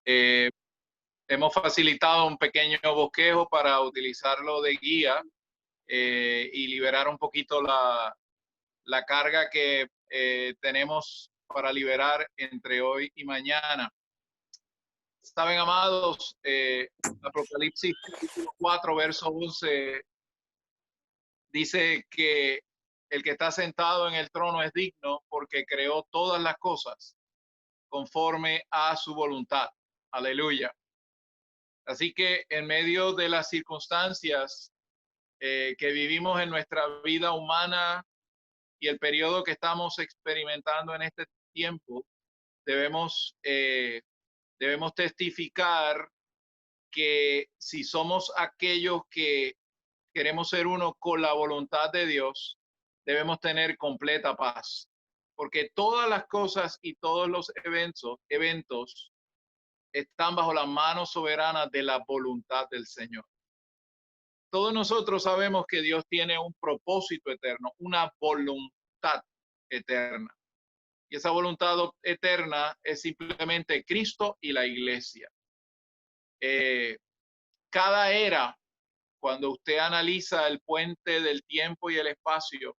Eh, hemos facilitado un pequeño bosquejo para utilizarlo de guía y liberar un poquito la carga que tenemos para liberar entre hoy y mañana. Saben, amados, Apocalipsis capítulo 4, verso 11, dice que el que está sentado en el trono es digno porque creó todas las cosas conforme a su voluntad. Aleluya. Así que en medio de las circunstancias que vivimos en nuestra vida humana y el periodo que estamos experimentando en este tiempo, debemos testificar que si somos aquellos que queremos ser uno con la voluntad de Dios, debemos tener completa paz, porque todas las cosas y todos los eventos están bajo la mano soberana de la voluntad del Señor. Todos nosotros sabemos que Dios tiene un propósito eterno, una voluntad eterna. Y esa voluntad eterna es simplemente Cristo y la iglesia. Cada era, cuando usted analiza el puente del tiempo y el espacio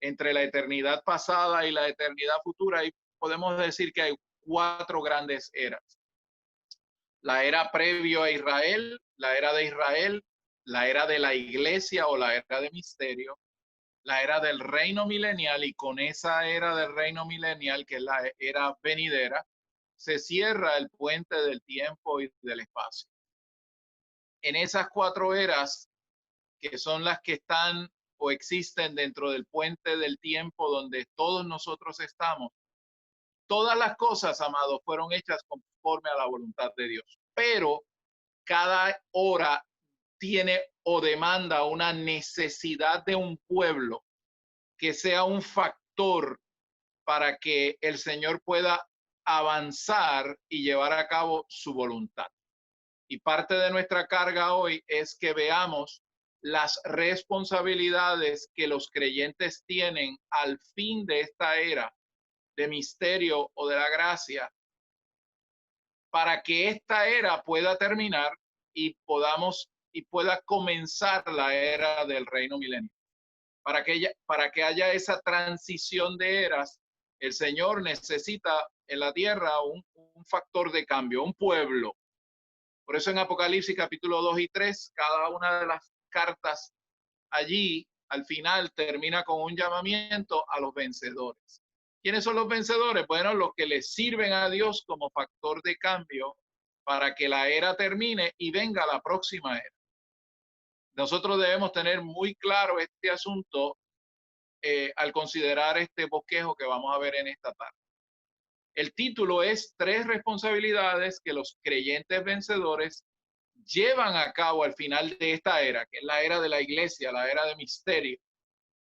entre la eternidad pasada y la eternidad futura, y podemos decir que hay 4 grandes eras. La era previo a Israel, la era de Israel, la era de la iglesia o la era de misterio, la era del reino milenial, y con esa era del reino milenial, que es la era venidera, se cierra el puente del tiempo y del espacio. En esas 4 eras, que son las que están o existen dentro del puente del tiempo donde todos nosotros estamos, todas las cosas, amados, fueron hechas conforme a la voluntad de Dios. Pero cada hora tiene o demanda una necesidad de un pueblo que sea un factor para que el Señor pueda avanzar y llevar a cabo su voluntad. Y parte de nuestra carga hoy es que veamos las responsabilidades que los creyentes tienen al fin de esta era de misterio o de la gracia, para que esta era pueda terminar y pueda comenzar la era del reino milenio. Para que haya esa transición de eras, el Señor necesita en la tierra un factor de cambio, un pueblo. Por eso en Apocalipsis capítulo 2 y 3, cada una de las cartas allí al final termina con un llamamiento a los vencedores. ¿Quiénes son los vencedores? Bueno, los que le sirven a Dios como factor de cambio para que la era termine y venga la próxima era. Nosotros debemos tener muy claro este asunto al considerar este bosquejo que vamos a ver en esta tarde. El título es 3 responsabilidades que los creyentes vencedores llevan a cabo al final de esta era, que es la era de la iglesia, la era de misterio,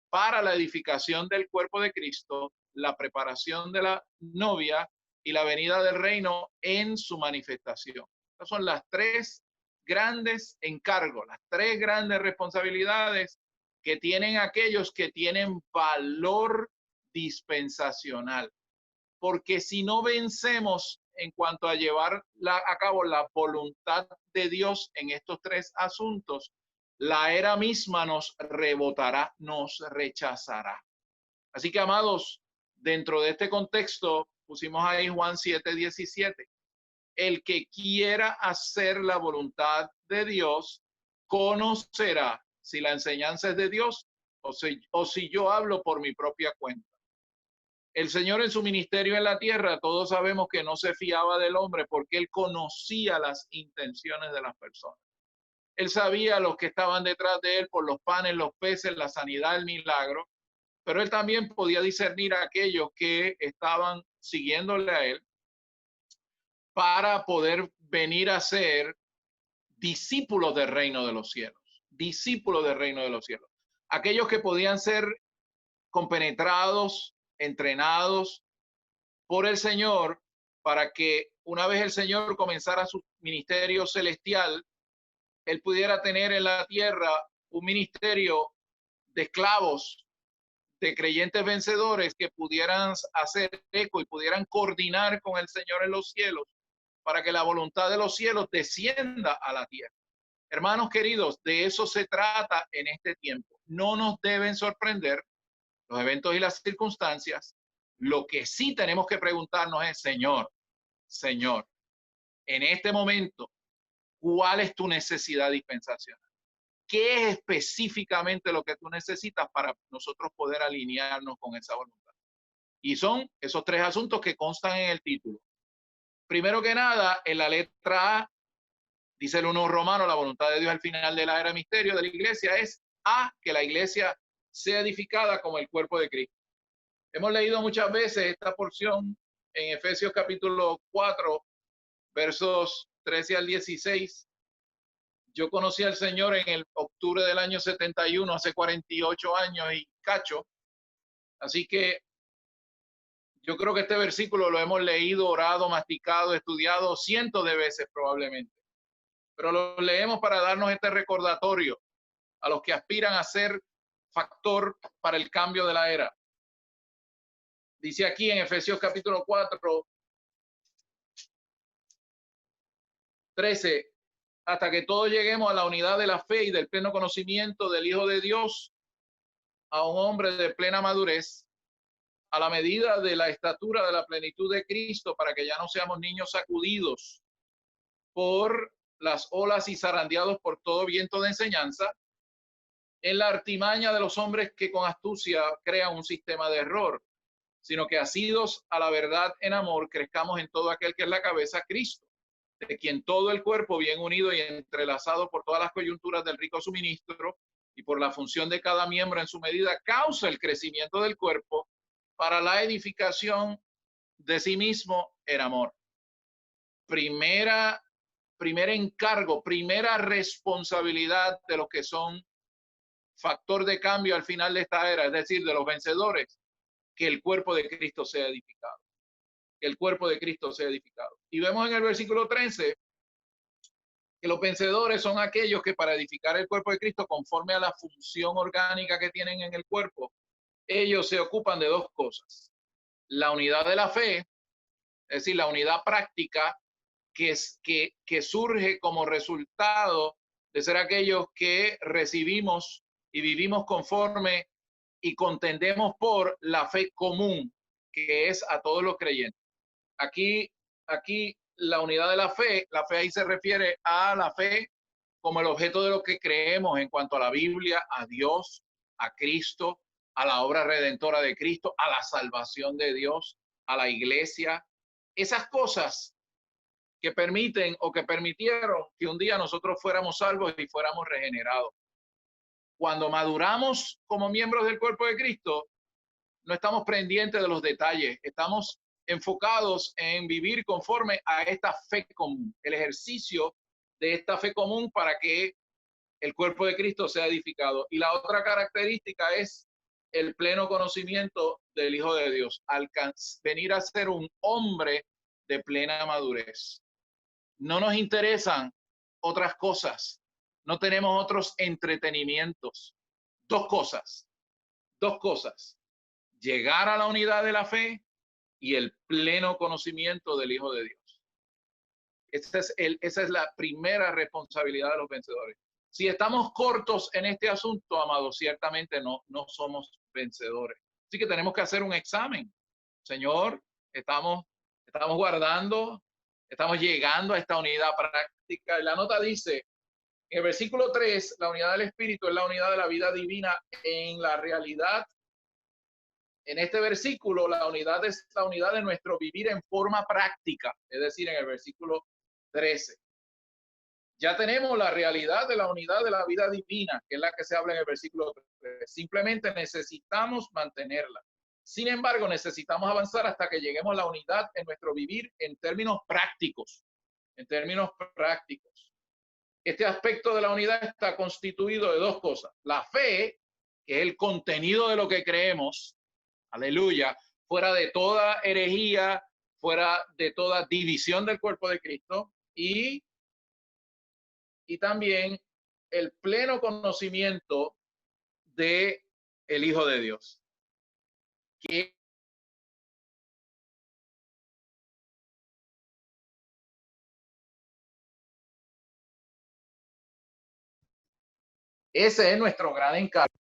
para la edificación del cuerpo de Cristo, la preparación de la novia y la venida del reino en su manifestación. Estas son las 3 grandes encargos, las 3 grandes responsabilidades que tienen aquellos que tienen valor dispensacional. Porque si no vencemos en cuanto a llevar a cabo la voluntad de Dios en estos 3 asuntos, la era misma nos rebotará, nos rechazará. Así que, amados, dentro de este contexto, pusimos ahí Juan 7:17. El que quiera hacer la voluntad de Dios, conocerá si la enseñanza es de Dios o si yo hablo por mi propia cuenta. El Señor en su ministerio en la tierra, todos sabemos que no se fiaba del hombre porque él conocía las intenciones de las personas. Él sabía los que estaban detrás de él por los panes, los peces, la sanidad, el milagro, pero él también podía discernir a aquellos que estaban siguiéndole a él para poder venir a ser discípulos del reino de los cielos, discípulos del reino de los cielos. Aquellos que podían ser compenetrados, entrenados por el Señor, para que una vez el Señor comenzara su ministerio celestial, él pudiera tener en la tierra un ministerio de esclavos, de creyentes vencedores que pudieran hacer eco y pudieran coordinar con el Señor en los cielos para que la voluntad de los cielos descienda a la tierra. Hermanos queridos, de eso se trata en este tiempo. No nos deben sorprender los eventos y las circunstancias. Lo que sí tenemos que preguntarnos es, Señor, en este momento, ¿cuál es tu necesidad dispensacional? ¿Qué es específicamente lo que tú necesitas para nosotros poder alinearnos con esa voluntad? Y son esos tres asuntos que constan en el título. Primero que nada, en la letra A, dice el 1 Romano, la voluntad de Dios al final de la era misterio de la iglesia es que la iglesia sea edificada como el cuerpo de Cristo. Hemos leído muchas veces esta porción en Efesios capítulo 4, versos 13 al 16. Yo conocí al Señor en el octubre del año 71, hace 48 años y cacho. Así que yo creo que este versículo lo hemos leído, orado, masticado, estudiado cientos de veces probablemente. Pero lo leemos para darnos este recordatorio a los que aspiran a ser factor para el cambio de la era. Dice aquí en Efesios capítulo 4, 13, hasta que todos lleguemos a la unidad de la fe y del pleno conocimiento del Hijo de Dios, a un hombre de plena madurez, a la medida de la estatura de la plenitud de Cristo, para que ya no seamos niños sacudidos por las olas y zarandeados por todo viento de enseñanza, en la artimaña de los hombres que con astucia crean un sistema de error, sino que asidos a la verdad en amor, crezcamos en todo aquel que es la cabeza, Cristo, de quien todo el cuerpo, bien unido y entrelazado por todas las coyunturas del rico suministro y por la función de cada miembro en su medida, causa el crecimiento del cuerpo para la edificación de sí mismo en amor. Primer encargo, primera responsabilidad de los que son factor de cambio al final de esta era, es decir, de los vencedores, que el cuerpo de Cristo sea edificado. Que el cuerpo de Cristo sea edificado. Y vemos en el versículo 13 que los vencedores son aquellos que para edificar el cuerpo de Cristo, conforme a la función orgánica que tienen en el cuerpo, ellos se ocupan de dos cosas. La unidad de la fe, es decir, la unidad práctica que surge como resultado de ser aquellos que recibimos y vivimos conforme y contendemos por la fe común, que es a todos los creyentes. Aquí la unidad de la fe ahí se refiere a la fe como el objeto de lo que creemos en cuanto a la Biblia, a Dios, a Cristo, a la obra redentora de Cristo, a la salvación de Dios, a la iglesia. Esas cosas que permiten o que permitieron que un día nosotros fuéramos salvos y fuéramos regenerados. Cuando maduramos como miembros del cuerpo de Cristo, no estamos pendientes de los detalles, estamos enfocados en vivir conforme a esta fe común, el ejercicio de esta fe común para que el cuerpo de Cristo sea edificado. Y la otra característica es el pleno conocimiento del Hijo de Dios, venir a ser un hombre de plena madurez. No nos interesan otras cosas, no tenemos otros entretenimientos. Dos cosas, llegar a la unidad de la fe y el pleno conocimiento del Hijo de Dios. Esa es la primera responsabilidad de los vencedores. Si estamos cortos en este asunto, amados, ciertamente no somos vencedores. Así que tenemos que hacer un examen. Señor, estamos guardando, estamos llegando a esta unidad práctica. Y la nota dice, en el versículo 3, la unidad del Espíritu es la unidad de la vida divina en la realidad. En este versículo, la unidad es la unidad de nuestro vivir en forma práctica, es decir, en el versículo 13. Ya tenemos la realidad de la unidad de la vida divina, que es la que se habla en el versículo 13. Simplemente necesitamos mantenerla. Sin embargo, necesitamos avanzar hasta que lleguemos a la unidad en nuestro vivir en términos prácticos. En términos prácticos. Este aspecto de la unidad está constituido de dos cosas. La fe, que es el contenido de lo que creemos, aleluya, fuera de toda herejía, fuera de toda división del cuerpo de Cristo, y también el pleno conocimiento de el Hijo de Dios. que ese es nuestro gran encargo,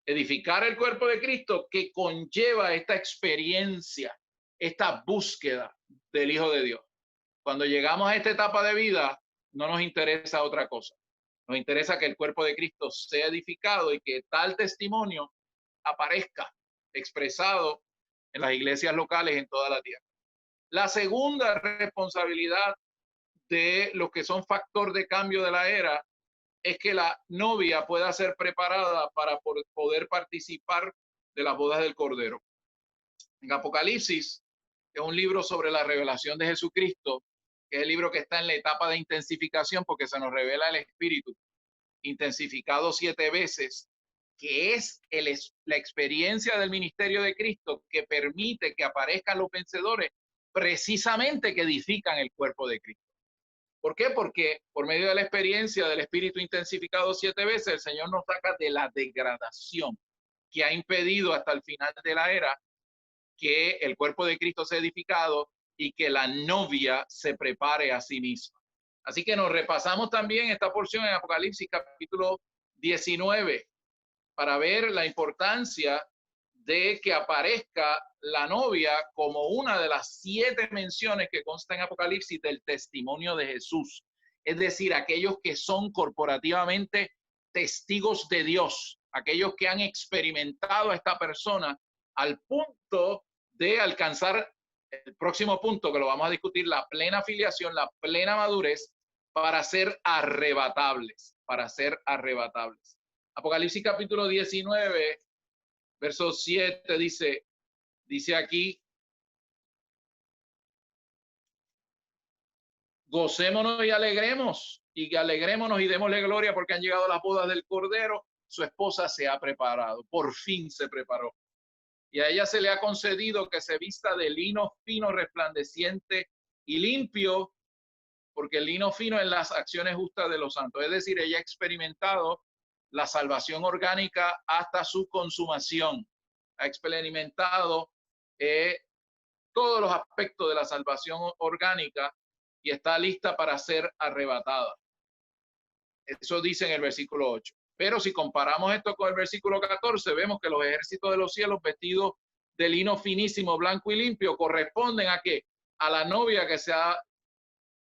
edificar el cuerpo de Cristo, que conlleva esta experiencia, esta búsqueda del Hijo de Dios. Cuando llegamos a esta etapa de vida, no nos interesa otra cosa. Nos interesa que el cuerpo de Cristo sea edificado y que tal testimonio aparezca expresado en las iglesias locales en toda la tierra. La segunda responsabilidad de los que son factor de cambio de la era es que la novia pueda ser preparada para poder participar de las bodas del Cordero. En Apocalipsis, que es un libro sobre la revelación de Jesucristo, que es el libro que está en la etapa de intensificación porque se nos revela el Espíritu, intensificado 7 veces, que es la experiencia del ministerio de Cristo que permite que aparezcan los vencedores, precisamente que edifican el cuerpo de Cristo. ¿Por qué? Porque por medio de la experiencia del Espíritu intensificado 7 veces, el Señor nos saca de la degradación que ha impedido hasta el final de la era que el cuerpo de Cristo sea edificado y que la novia se prepare a sí misma. Así que nos repasamos también esta porción en Apocalipsis capítulo 19 para ver la importancia de que aparezca la novia como una de las 7 menciones que constan en Apocalipsis del testimonio de Jesús. Es decir, aquellos que son corporativamente testigos de Dios, aquellos que han experimentado a esta persona al punto de alcanzar el próximo punto que lo vamos a discutir, la plena filiación, la plena madurez para ser arrebatables, Apocalipsis capítulo 19, verso 7 dice aquí, gocémonos y alegrémonos y démosle gloria porque han llegado las bodas del Cordero, su esposa se ha preparado, por fin se preparó. Y a ella se le ha concedido que se vista de lino fino, resplandeciente y limpio, porque el lino fino es las acciones justas de los santos. Es decir, ella ha experimentado la salvación orgánica hasta su consumación. Ha experimentado todos los aspectos de la salvación orgánica y está lista para ser arrebatada. Eso dice en el versículo 8. Pero si comparamos esto con el versículo 14, vemos que los ejércitos de los cielos vestidos de lino finísimo, blanco y limpio, corresponden a ¿qué? A la novia que se ha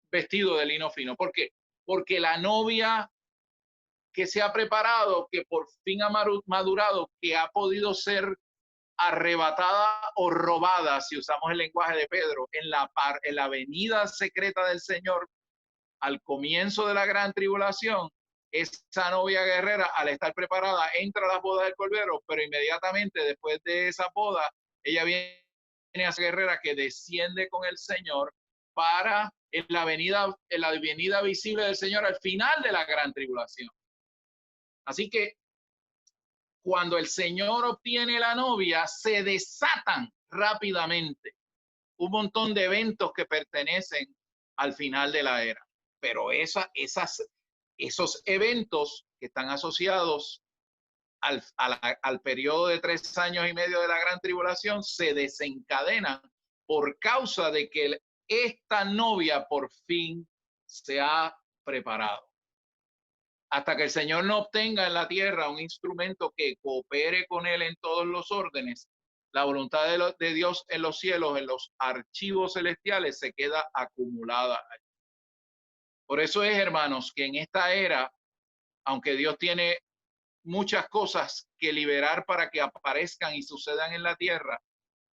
vestido de lino fino. ¿Por qué? Porque la novia que se ha preparado, que por fin ha madurado, que ha podido ser arrebatada o robada, si usamos el lenguaje de Pedro, en la venida secreta del Señor, al comienzo de la gran tribulación, esa novia guerrera, al estar preparada, entra a las bodas del Cordero, pero inmediatamente después de esa boda, ella viene a esa guerrera que desciende con el Señor para en la venida visible del Señor al final de la gran tribulación. Así que cuando el Señor obtiene la novia, se desatan rápidamente un montón de eventos que pertenecen al final de la era. Pero esos eventos que están asociados al periodo de 3 años y medio de la gran tribulación se desencadenan por causa de que esta novia por fin se ha preparado. Hasta que el Señor no obtenga en la tierra un instrumento que coopere con él en todos los órdenes, la voluntad de Dios en los cielos, en los archivos celestiales, se queda acumulada. Por eso es, hermanos, que en esta era, aunque Dios tiene muchas cosas que liberar para que aparezcan y sucedan en la tierra,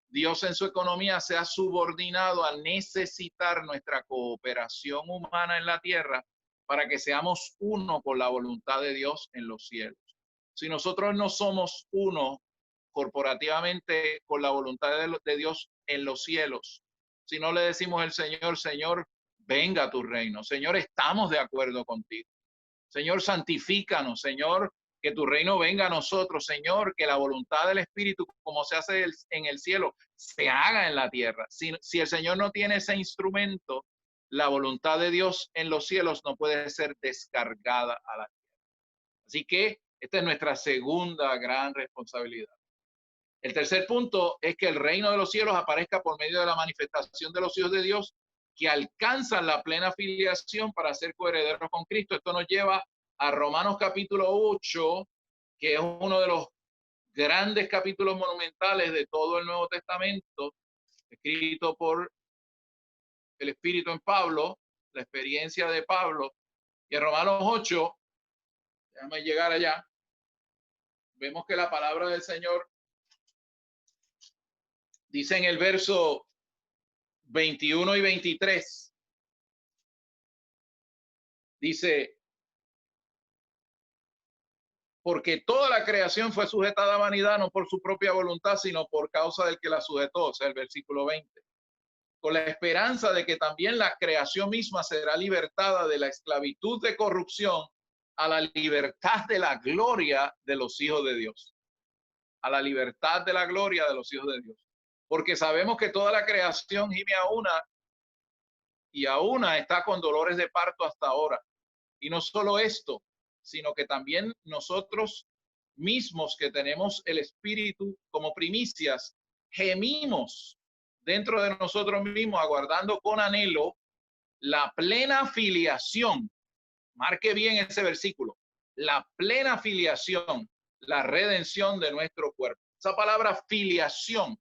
Dios en su economía se ha subordinado a necesitar nuestra cooperación humana en la tierra para que seamos uno con la voluntad de Dios en los cielos. Si nosotros no somos uno corporativamente con la voluntad de Dios en los cielos, si no le decimos al Señor, Señor, venga a tu reino, Señor, estamos de acuerdo contigo, Señor, santifícanos, Señor, que tu reino venga a nosotros, Señor, que la voluntad del Espíritu, como se hace en el cielo, se haga en la tierra. Si el Señor no tiene ese instrumento, la voluntad de Dios en los cielos no puede ser descargada a la tierra. Así que esta es nuestra segunda gran responsabilidad. El tercer punto es que el reino de los cielos aparezca por medio de la manifestación de los hijos de Dios que alcanzan la plena filiación para ser coherederos con Cristo. Esto nos lleva a Romanos capítulo 8, que es uno de los grandes capítulos monumentales de todo el Nuevo Testamento, escrito por el Espíritu en Pablo, la experiencia de Pablo. Y en Romanos 8, déjame llegar allá, vemos que la palabra del Señor dice en el verso 21 y 23, dice, porque toda la creación fue sujetada a vanidad, no por su propia voluntad, sino por causa del que la sujetó, o sea, el versículo 20, con la esperanza de que también la creación misma será libertada de la esclavitud de corrupción a la libertad de la gloria de los hijos de Dios. A la libertad de la gloria de los hijos de Dios. Porque sabemos que toda la creación gime a una y a una está con dolores de parto hasta ahora. Y no solo esto, sino que también nosotros mismos que tenemos el Espíritu como primicias, gemimos dentro de nosotros mismos, aguardando con anhelo la plena filiación. Marque bien ese versículo. La plena filiación, la redención de nuestro cuerpo. Esa palabra filiación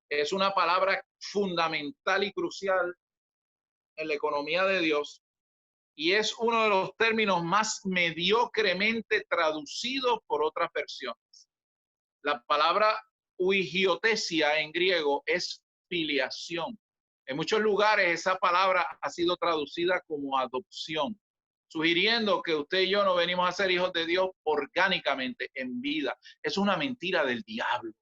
es una palabra fundamental y crucial en la economía de Dios y es uno de los términos más mediocremente traducidos por otras versiones. La palabra huigiotesia en griego es filiación. En muchos lugares esa palabra ha sido traducida como adopción, sugiriendo que usted y yo no venimos a ser hijos de Dios orgánicamente en vida. Es una mentira del diablo.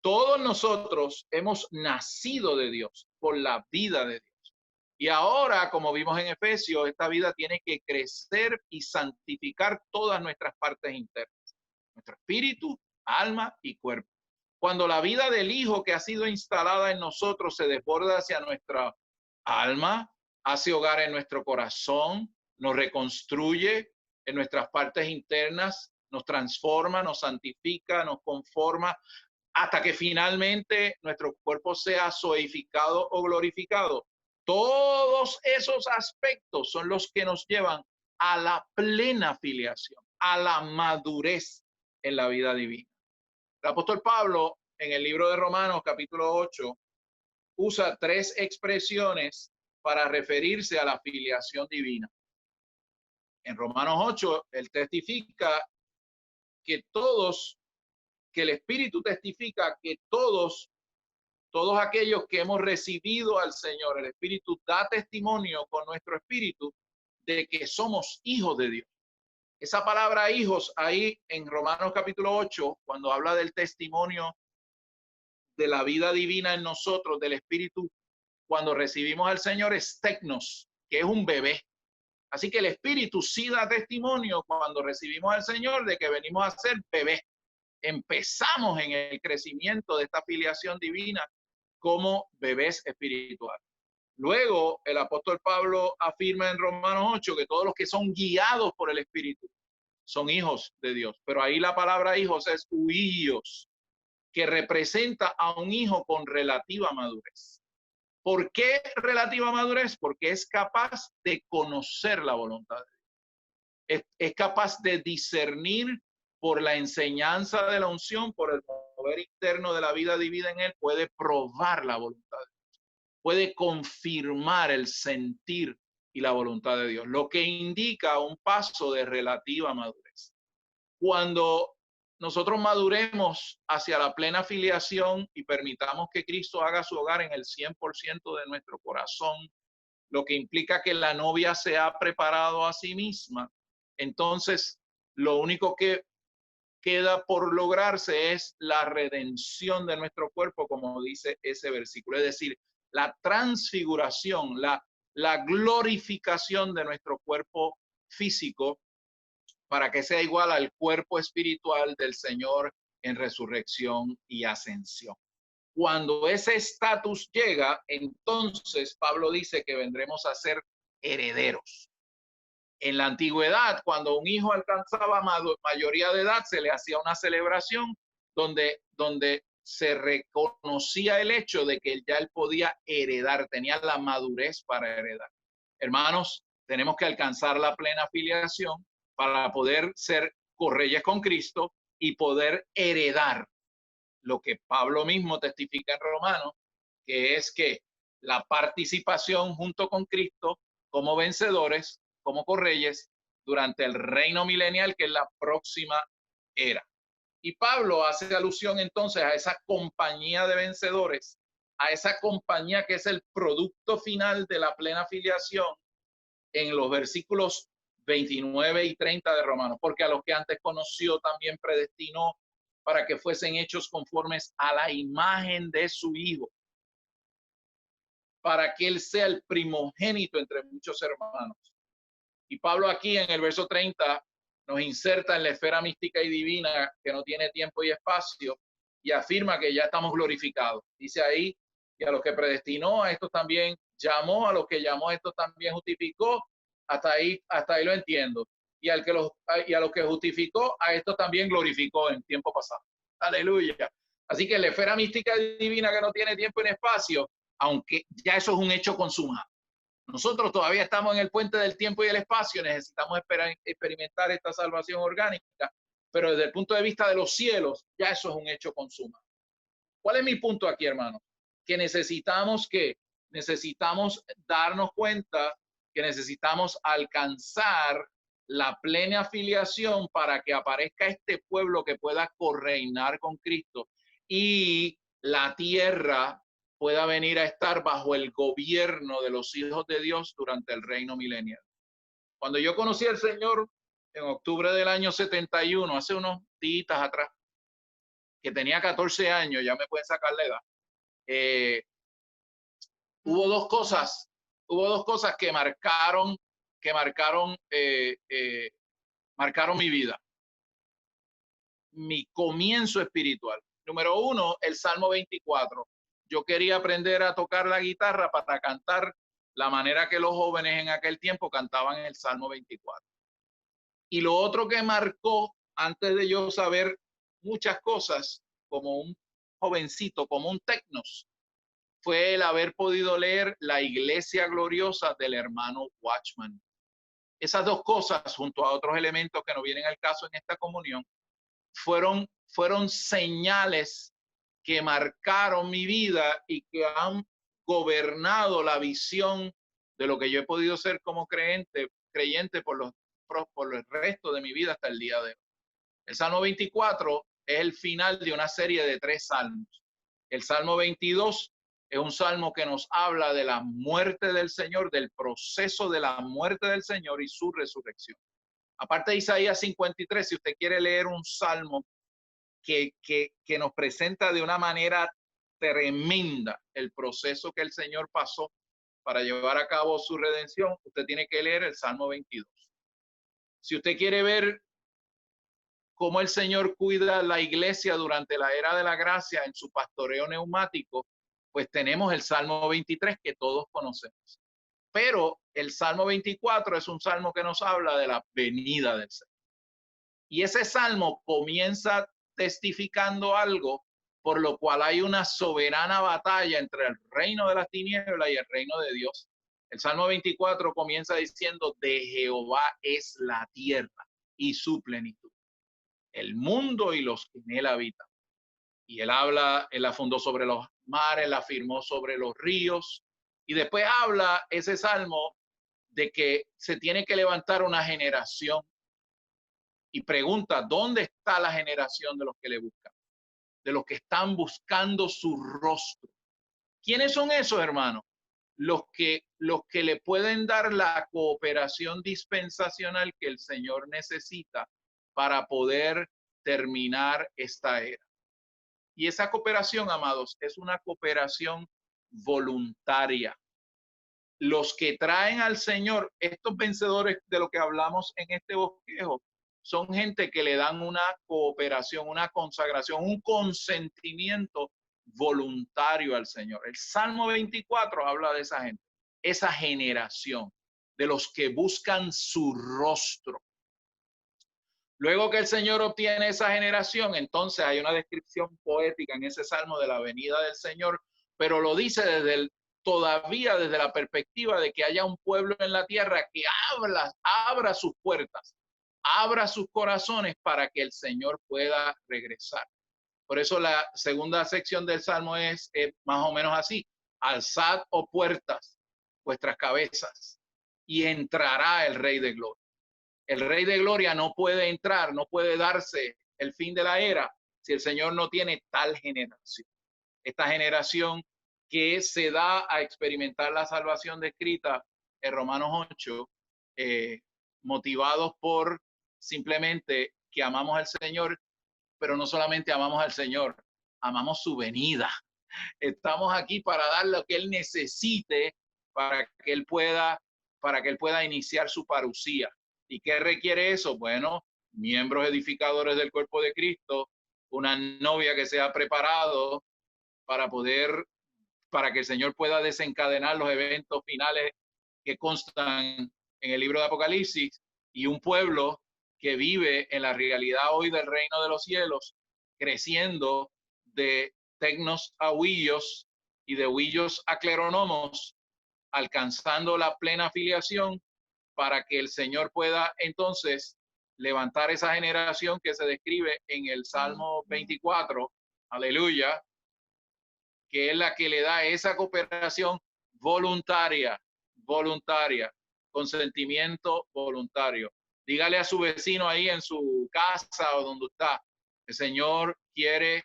Todos nosotros hemos nacido de Dios por la vida de Dios. Y ahora, como vimos en Efesios, esta vida tiene que crecer y santificar todas nuestras partes internas, nuestro espíritu, alma y cuerpo. Cuando la vida del Hijo que ha sido instalada en nosotros se desborda hacia nuestra alma, hace hogar en nuestro corazón, nos reconstruye en nuestras partes internas, nos transforma, nos santifica, nos conforma, hasta que finalmente nuestro cuerpo sea zoificado o glorificado. Todos esos aspectos son los que nos llevan a la plena filiación, a la madurez en la vida divina. El apóstol Pablo, en el libro de Romanos, capítulo 8, usa tres expresiones para referirse a la filiación divina. En Romanos 8, él testifica que el Espíritu testifica que todos aquellos que hemos recibido al Señor, el Espíritu da testimonio con nuestro espíritu de que somos hijos de Dios. Esa palabra hijos ahí en Romanos capítulo 8, cuando habla del testimonio de la vida divina en nosotros, del Espíritu, cuando recibimos al Señor es tecnos, que es un bebé. Así que el Espíritu sí da testimonio cuando recibimos al Señor de que venimos a ser bebés. Empezamos en el crecimiento de esta filiación divina como bebés espirituales. Luego, el apóstol Pablo afirma en Romanos 8 que todos los que son guiados por el Espíritu son hijos de Dios. Pero ahí la palabra hijos es huíos, que representa a un hijo con relativa madurez. ¿Por qué relativa madurez? Porque es capaz de conocer la voluntad de Dios. Es capaz de discernir por la enseñanza de la unción, por el poder interno de la vida divina en él, puede probar la voluntad de Dios, puede confirmar el sentir y la voluntad de Dios, lo que indica un paso de relativa madurez. Cuando nosotros maduremos hacia la plena filiación y permitamos que Cristo haga su hogar en el 100% de nuestro corazón, lo que implica que la novia se ha preparado a sí misma, entonces lo único que queda por lograrse es la redención de nuestro cuerpo, como dice ese versículo, es decir, la transfiguración, la glorificación de nuestro cuerpo físico para que sea igual al cuerpo espiritual del Señor en resurrección y ascensión. Cuando ese estatus llega, entonces Pablo dice que vendremos a ser herederos. En la antigüedad, cuando un hijo alcanzaba mayoría de edad, se le hacía una celebración donde se reconocía el hecho de que ya él podía heredar, tenía la madurez para heredar. Hermanos, tenemos que alcanzar la plena filiación para poder ser correyes con Cristo y poder heredar lo que Pablo mismo testifica en Romanos, que es que la participación junto con Cristo como vencedores, como correyes, durante el reino milenial, que es la próxima era. Y Pablo hace alusión entonces a esa compañía de vencedores, a esa compañía que es el producto final de la plena filiación en los versículos 29 y 30 de Romanos, porque a los que antes conoció también predestinó para que fuesen hechos conformes a la imagen de su Hijo, para que él sea el primogénito entre muchos hermanos. Y Pablo aquí en el verso 30 nos inserta en la esfera mística y divina que no tiene tiempo y espacio y afirma que ya estamos glorificados. Dice ahí, y a los que predestinó, a estos también llamó, a los que llamó, a estos también justificó. Hasta ahí lo entiendo. Y a los que justificó, a estos también glorificó en tiempo pasado. Aleluya. Así que la esfera mística y divina que no tiene tiempo ni espacio, aunque ya eso es un hecho consumado. Nosotros todavía estamos en el puente del tiempo y el espacio, necesitamos experimentar esta salvación orgánica, pero desde el punto de vista de los cielos, ya eso es un hecho consumado. ¿Cuál es mi punto aquí, hermano? Que necesitamos darnos cuenta que necesitamos alcanzar la plena afiliación para que aparezca este pueblo que pueda correinar con Cristo y la tierra pueda venir a estar bajo el gobierno de los hijos de Dios durante el reino milenial. Cuando yo conocí al Señor en octubre del año 71, hace unos días atrás, que tenía 14 años, ya me pueden sacar la edad, hubo dos cosas que marcaron mi vida, mi comienzo espiritual. Número uno, el Salmo 24. Yo quería aprender a tocar la guitarra para cantar la manera que los jóvenes en aquel tiempo cantaban el Salmo 24. Y lo otro que marcó, antes de yo saber muchas cosas, como un jovencito, como un tecnos, fue el haber podido leer La Iglesia Gloriosa del hermano Watchman. Esas dos cosas, junto a otros elementos que no vienen al caso en esta comunión, fueron señales que marcaron mi vida y que han gobernado la visión de lo que yo he podido ser como creyente por el resto de mi vida hasta el día de hoy. El Salmo 24 es el final de una serie de 3 salmos. El Salmo 22 es un salmo que nos habla de la muerte del Señor, del proceso de la muerte del Señor y su resurrección. Aparte de Isaías 53, si usted quiere leer un salmo que nos presenta de una manera tremenda el proceso que el Señor pasó para llevar a cabo su redención, usted tiene que leer el Salmo 22. Si usted quiere ver cómo el Señor cuida la iglesia durante la era de la gracia en su pastoreo neumático, pues tenemos el Salmo 23 que todos conocemos. Pero el Salmo 24 es un salmo que nos habla de la venida del Señor. Y ese salmo comienza testificando algo por lo cual hay una soberana batalla entre el reino de las tinieblas y el reino de Dios. El Salmo 24 comienza diciendo: de Jehová es la tierra y su plenitud, el mundo y los que en él habitan. Y él la fundó sobre los mares, la firmó sobre los ríos. Y después habla ese salmo de que se tiene que levantar una generación y pregunta: ¿dónde está la generación de los que le buscan? De los que están buscando su rostro. ¿Quiénes son esos, hermanos? Los que le pueden dar la cooperación dispensacional que el Señor necesita para poder terminar esta era. Y esa cooperación, amados, es una cooperación voluntaria. Los que traen al Señor, estos vencedores de lo que hablamos en este bosquejo, son gente que le dan una cooperación, una consagración, un consentimiento voluntario al Señor. El Salmo 24 habla de esa gente, esa generación de los que buscan su rostro. Luego que el Señor obtiene esa generación, entonces hay una descripción poética en ese salmo de la venida del Señor, pero lo dice todavía desde la perspectiva de que haya un pueblo en la tierra que abra sus puertas, abra sus corazones para que el Señor pueda regresar. Por eso la segunda sección del salmo es más o menos así: alzad, oh puertas, vuestras cabezas, y entrará el Rey de Gloria. El Rey de Gloria no puede entrar, no puede darse el fin de la era si el Señor no tiene tal generación. Esta generación que se da a experimentar la salvación descrita en Romanos 8, motivados por simplemente que amamos al Señor, pero no solamente amamos al Señor, amamos su venida. Estamos aquí para dar lo que Él necesite para que Él pueda iniciar su parucía. ¿Y qué requiere eso? Bueno, miembros edificadores del cuerpo de Cristo, una novia que se ha preparado para que el Señor pueda desencadenar los eventos finales que constan en el libro de Apocalipsis, y un pueblo que vive en la realidad hoy del reino de los cielos, creciendo de tecnos a huillos y de huillos a cleronomos, alcanzando la plena filiación para que el Señor pueda entonces levantar esa generación que se describe en el Salmo 24, aleluya, que es la que le da esa cooperación voluntaria, consentimiento voluntario. Dígale a su vecino ahí en su casa o donde está: el Señor quiere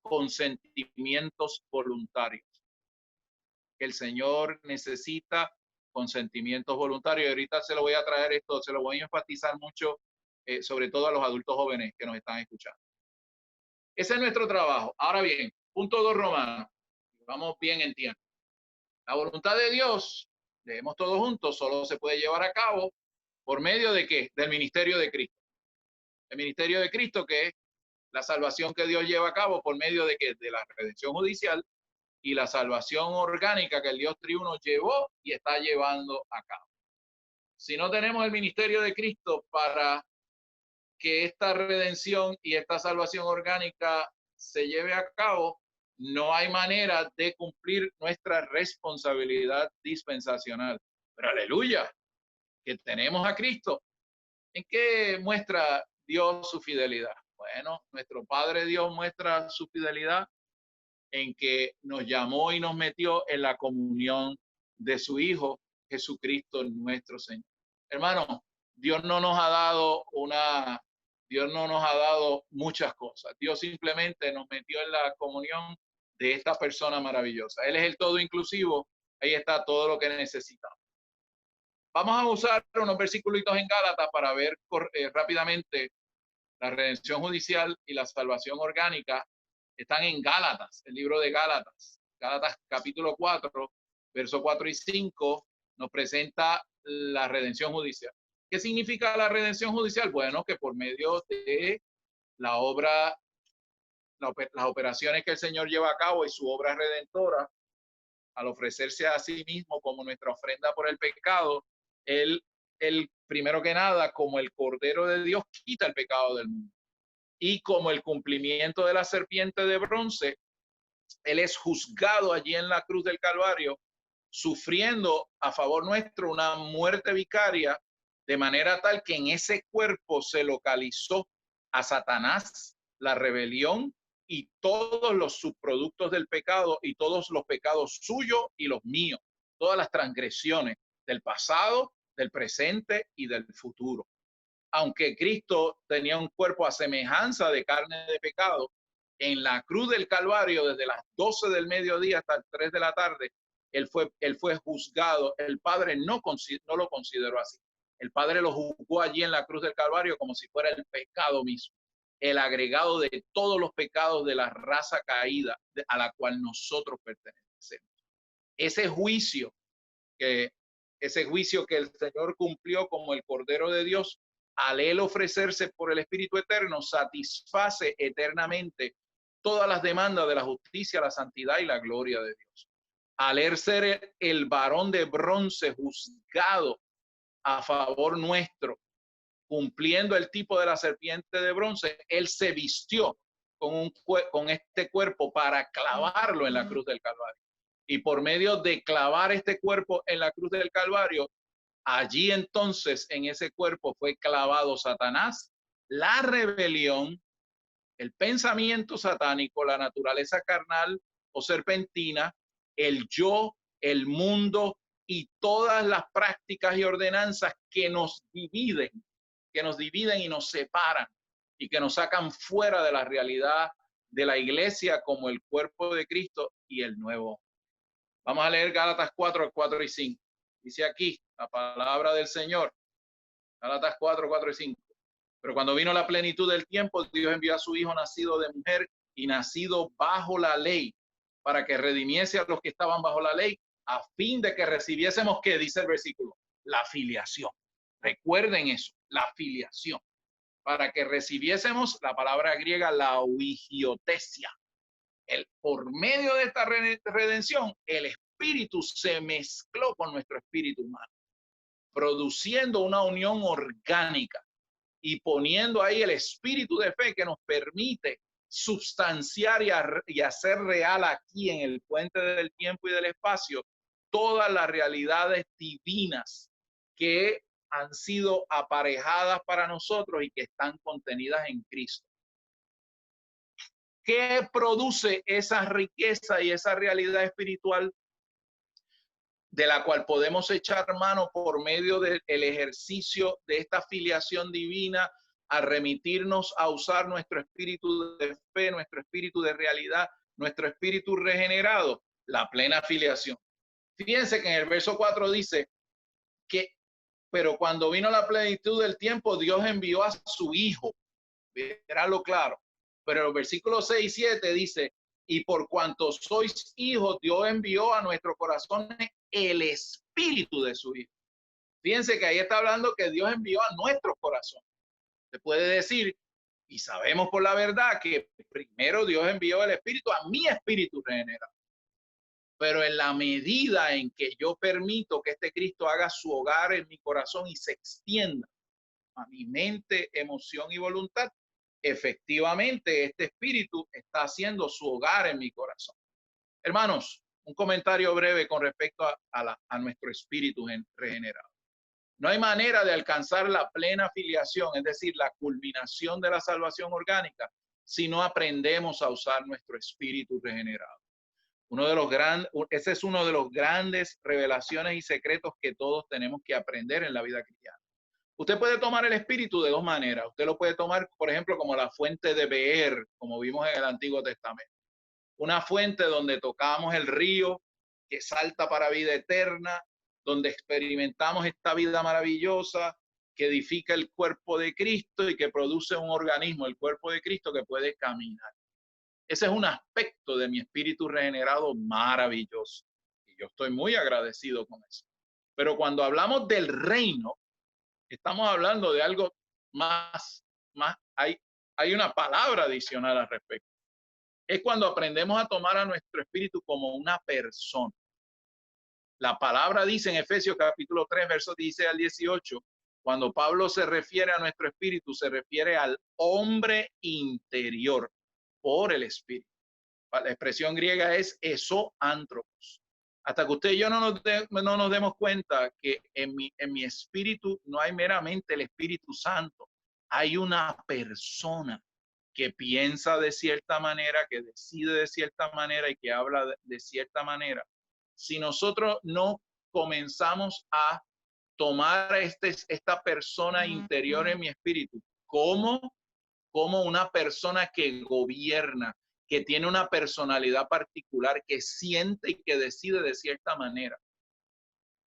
consentimientos voluntarios. El Señor necesita consentimientos voluntarios. Y ahorita se lo voy a traer esto, se lo voy a enfatizar mucho, sobre todo a los adultos jóvenes que nos están escuchando. Ese es nuestro trabajo. Ahora bien, punto 2, Romanos. Vamos bien en tiempo. La voluntad de Dios, leemos todos juntos, solo se puede llevar a cabo por medio de ¿qué? Del ministerio de Cristo. El ministerio de Cristo, que es la salvación que Dios lleva a cabo por medio de ¿qué? De la redención judicial y la salvación orgánica que el Dios triuno llevó y está llevando a cabo. Si no tenemos el ministerio de Cristo para que esta redención y esta salvación orgánica se lleve a cabo, no hay manera de cumplir nuestra responsabilidad dispensacional. Pero aleluya, que tenemos a Cristo. ¿En qué muestra Dios su fidelidad? Bueno, nuestro Padre Dios muestra su fidelidad en que nos llamó y nos metió en la comunión de su Hijo Jesucristo nuestro Señor. Hermano, Dios no nos ha dado muchas cosas. Dios simplemente nos metió en la comunión de esta persona maravillosa. Él es el todo inclusivo. Ahí está todo lo que necesitamos. Vamos a usar unos versículos en Gálatas para ver rápidamente la redención judicial y la salvación orgánica. Están en Gálatas, el libro de Gálatas. Gálatas capítulo 4, versos 4 y 5 nos presenta la redención judicial. ¿Qué significa la redención judicial? Bueno, que por medio de la obra, las operaciones que el Señor lleva a cabo y su obra redentora, al ofrecerse a sí mismo como nuestra ofrenda por el pecado, él primero que nada, como el Cordero de Dios, quita el pecado del mundo. Y como el cumplimiento de la serpiente de bronce, él es juzgado allí en la cruz del Calvario, sufriendo a favor nuestro una muerte vicaria, de manera tal que en ese cuerpo se localizó a Satanás, la rebelión y todos los subproductos del pecado y todos los pecados suyos y los míos, todas las transgresiones del pasado, del presente y del futuro. Aunque Cristo tenía un cuerpo a semejanza de carne de pecado, en la cruz del Calvario, desde las 12 del mediodía hasta las 3 de la tarde, él fue juzgado. El Padre no lo consideró así. El Padre lo juzgó allí en la cruz del Calvario como si fuera el pecado mismo, el agregado de todos los pecados de la raza caída a la cual nosotros pertenecemos. Ese juicio que el Señor cumplió como el Cordero de Dios, al él ofrecerse por el Espíritu Eterno, satisface eternamente todas las demandas de la justicia, la santidad y la gloria de Dios. Al él ser el varón de bronce juzgado a favor nuestro, cumpliendo el tipo de la serpiente de bronce, él se vistió con este cuerpo para clavarlo en la cruz del Calvario. Y por medio de clavar este cuerpo en la cruz del Calvario, allí entonces en ese cuerpo fue clavado Satanás, la rebelión, el pensamiento satánico, la naturaleza carnal o serpentina, el yo, el mundo y todas las prácticas y ordenanzas que nos dividen y nos separan y que nos sacan fuera de la realidad de la iglesia como el cuerpo de Cristo y el nuevo. Vamos a leer Gálatas 4, 4 y 5. Dice aquí la palabra del Señor. Gálatas 4, 4 y 5. Pero cuando vino la plenitud del tiempo, Dios envió a su Hijo nacido de mujer y nacido bajo la ley, para que redimiese a los que estaban bajo la ley, a fin de que recibiésemos, ¿qué dice el versículo? La filiación. Recuerden eso, la filiación. Para que recibiésemos la palabra griega, la huigiotesia. Por medio de esta redención, el espíritu se mezcló con nuestro espíritu humano, produciendo una unión orgánica y poniendo ahí el espíritu de fe que nos permite sustanciar y hacer real aquí en el puente del tiempo y del espacio todas las realidades divinas que han sido aparejadas para nosotros y que están contenidas en Cristo. ¿Qué produce esa riqueza y esa realidad espiritual de la cual podemos echar mano por medio del ejercicio de esta filiación divina, a remitirnos a usar nuestro espíritu de fe, nuestro espíritu de realidad, nuestro espíritu regenerado? La plena filiación. Fíjense que en el verso 4 dice que, pero cuando vino la plenitud del tiempo, Dios envió a su Hijo. Veránlo claro. Pero el versículo 6 y 7 dice, y por cuanto sois hijos, Dios envió a nuestros corazones el espíritu de su Hijo. Fíjense que ahí está hablando que Dios envió a nuestros corazones. Se puede decir, y sabemos por la verdad, que primero Dios envió el espíritu a mi espíritu regenerado. Pero en la medida en que yo permito que este Cristo haga su hogar en mi corazón y se extienda a mi mente, emoción y voluntad, efectivamente este espíritu está haciendo su hogar en mi corazón. Hermanos, un comentario breve con respecto a nuestro espíritu regenerado. No hay manera de alcanzar la plena filiación, es decir, la culminación de la salvación orgánica, si no aprendemos a usar nuestro espíritu regenerado. Ese es uno de los grandes revelaciones y secretos que todos tenemos que aprender en la vida cristiana. Usted puede tomar el espíritu de dos maneras. Usted lo puede tomar, por ejemplo, como la fuente de Beer, como vimos en el Antiguo Testamento. Una fuente donde tocamos el río que salta para vida eterna, donde experimentamos esta vida maravillosa que edifica el cuerpo de Cristo y que produce un organismo, el cuerpo de Cristo, que puede caminar. Ese es un aspecto de mi espíritu regenerado maravilloso. Y yo estoy muy agradecido con eso. Pero cuando hablamos del reino, estamos hablando de algo más hay una palabra adicional al respecto. Es cuando aprendemos a tomar a nuestro espíritu como una persona. La palabra dice en Efesios capítulo 3, versos 16 al 18, cuando Pablo se refiere a nuestro espíritu, se refiere al hombre interior por el espíritu. La expresión griega es esoantropos. Hasta que usted y yo no nos demos cuenta que en mi espíritu no hay meramente el Espíritu Santo. Hay una persona que piensa de cierta manera, que decide de cierta manera y que habla de cierta manera. Si nosotros no comenzamos a tomar esta persona interior en mi espíritu como una persona que gobierna, que tiene una personalidad particular, que siente y que decide de cierta manera,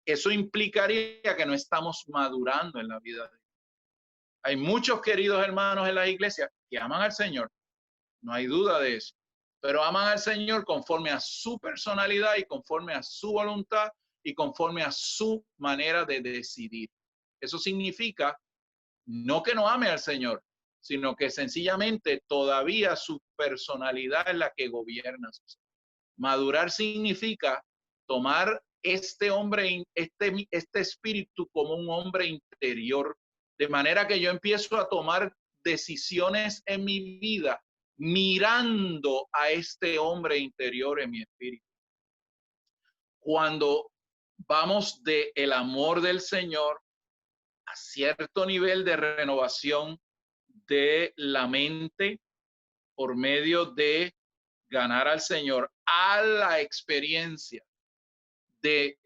eso implicaría que no estamos madurando en la vida de Dios. Hay muchos queridos hermanos en la iglesia que aman al Señor, no hay duda de eso, pero aman al Señor conforme a su personalidad y conforme a su voluntad y conforme a su manera de decidir. Eso significa no que no ame al Señor, sino que sencillamente todavía su personalidad es la que gobierna. Madurar significa tomar este hombre, este espíritu como un hombre interior De manera que yo empiezo a tomar decisiones en mi vida mirando a este hombre interior en mi espíritu. Cuando vamos de el amor del Señor a cierto nivel de renovación de la mente por medio de ganar al Señor, a la experiencia de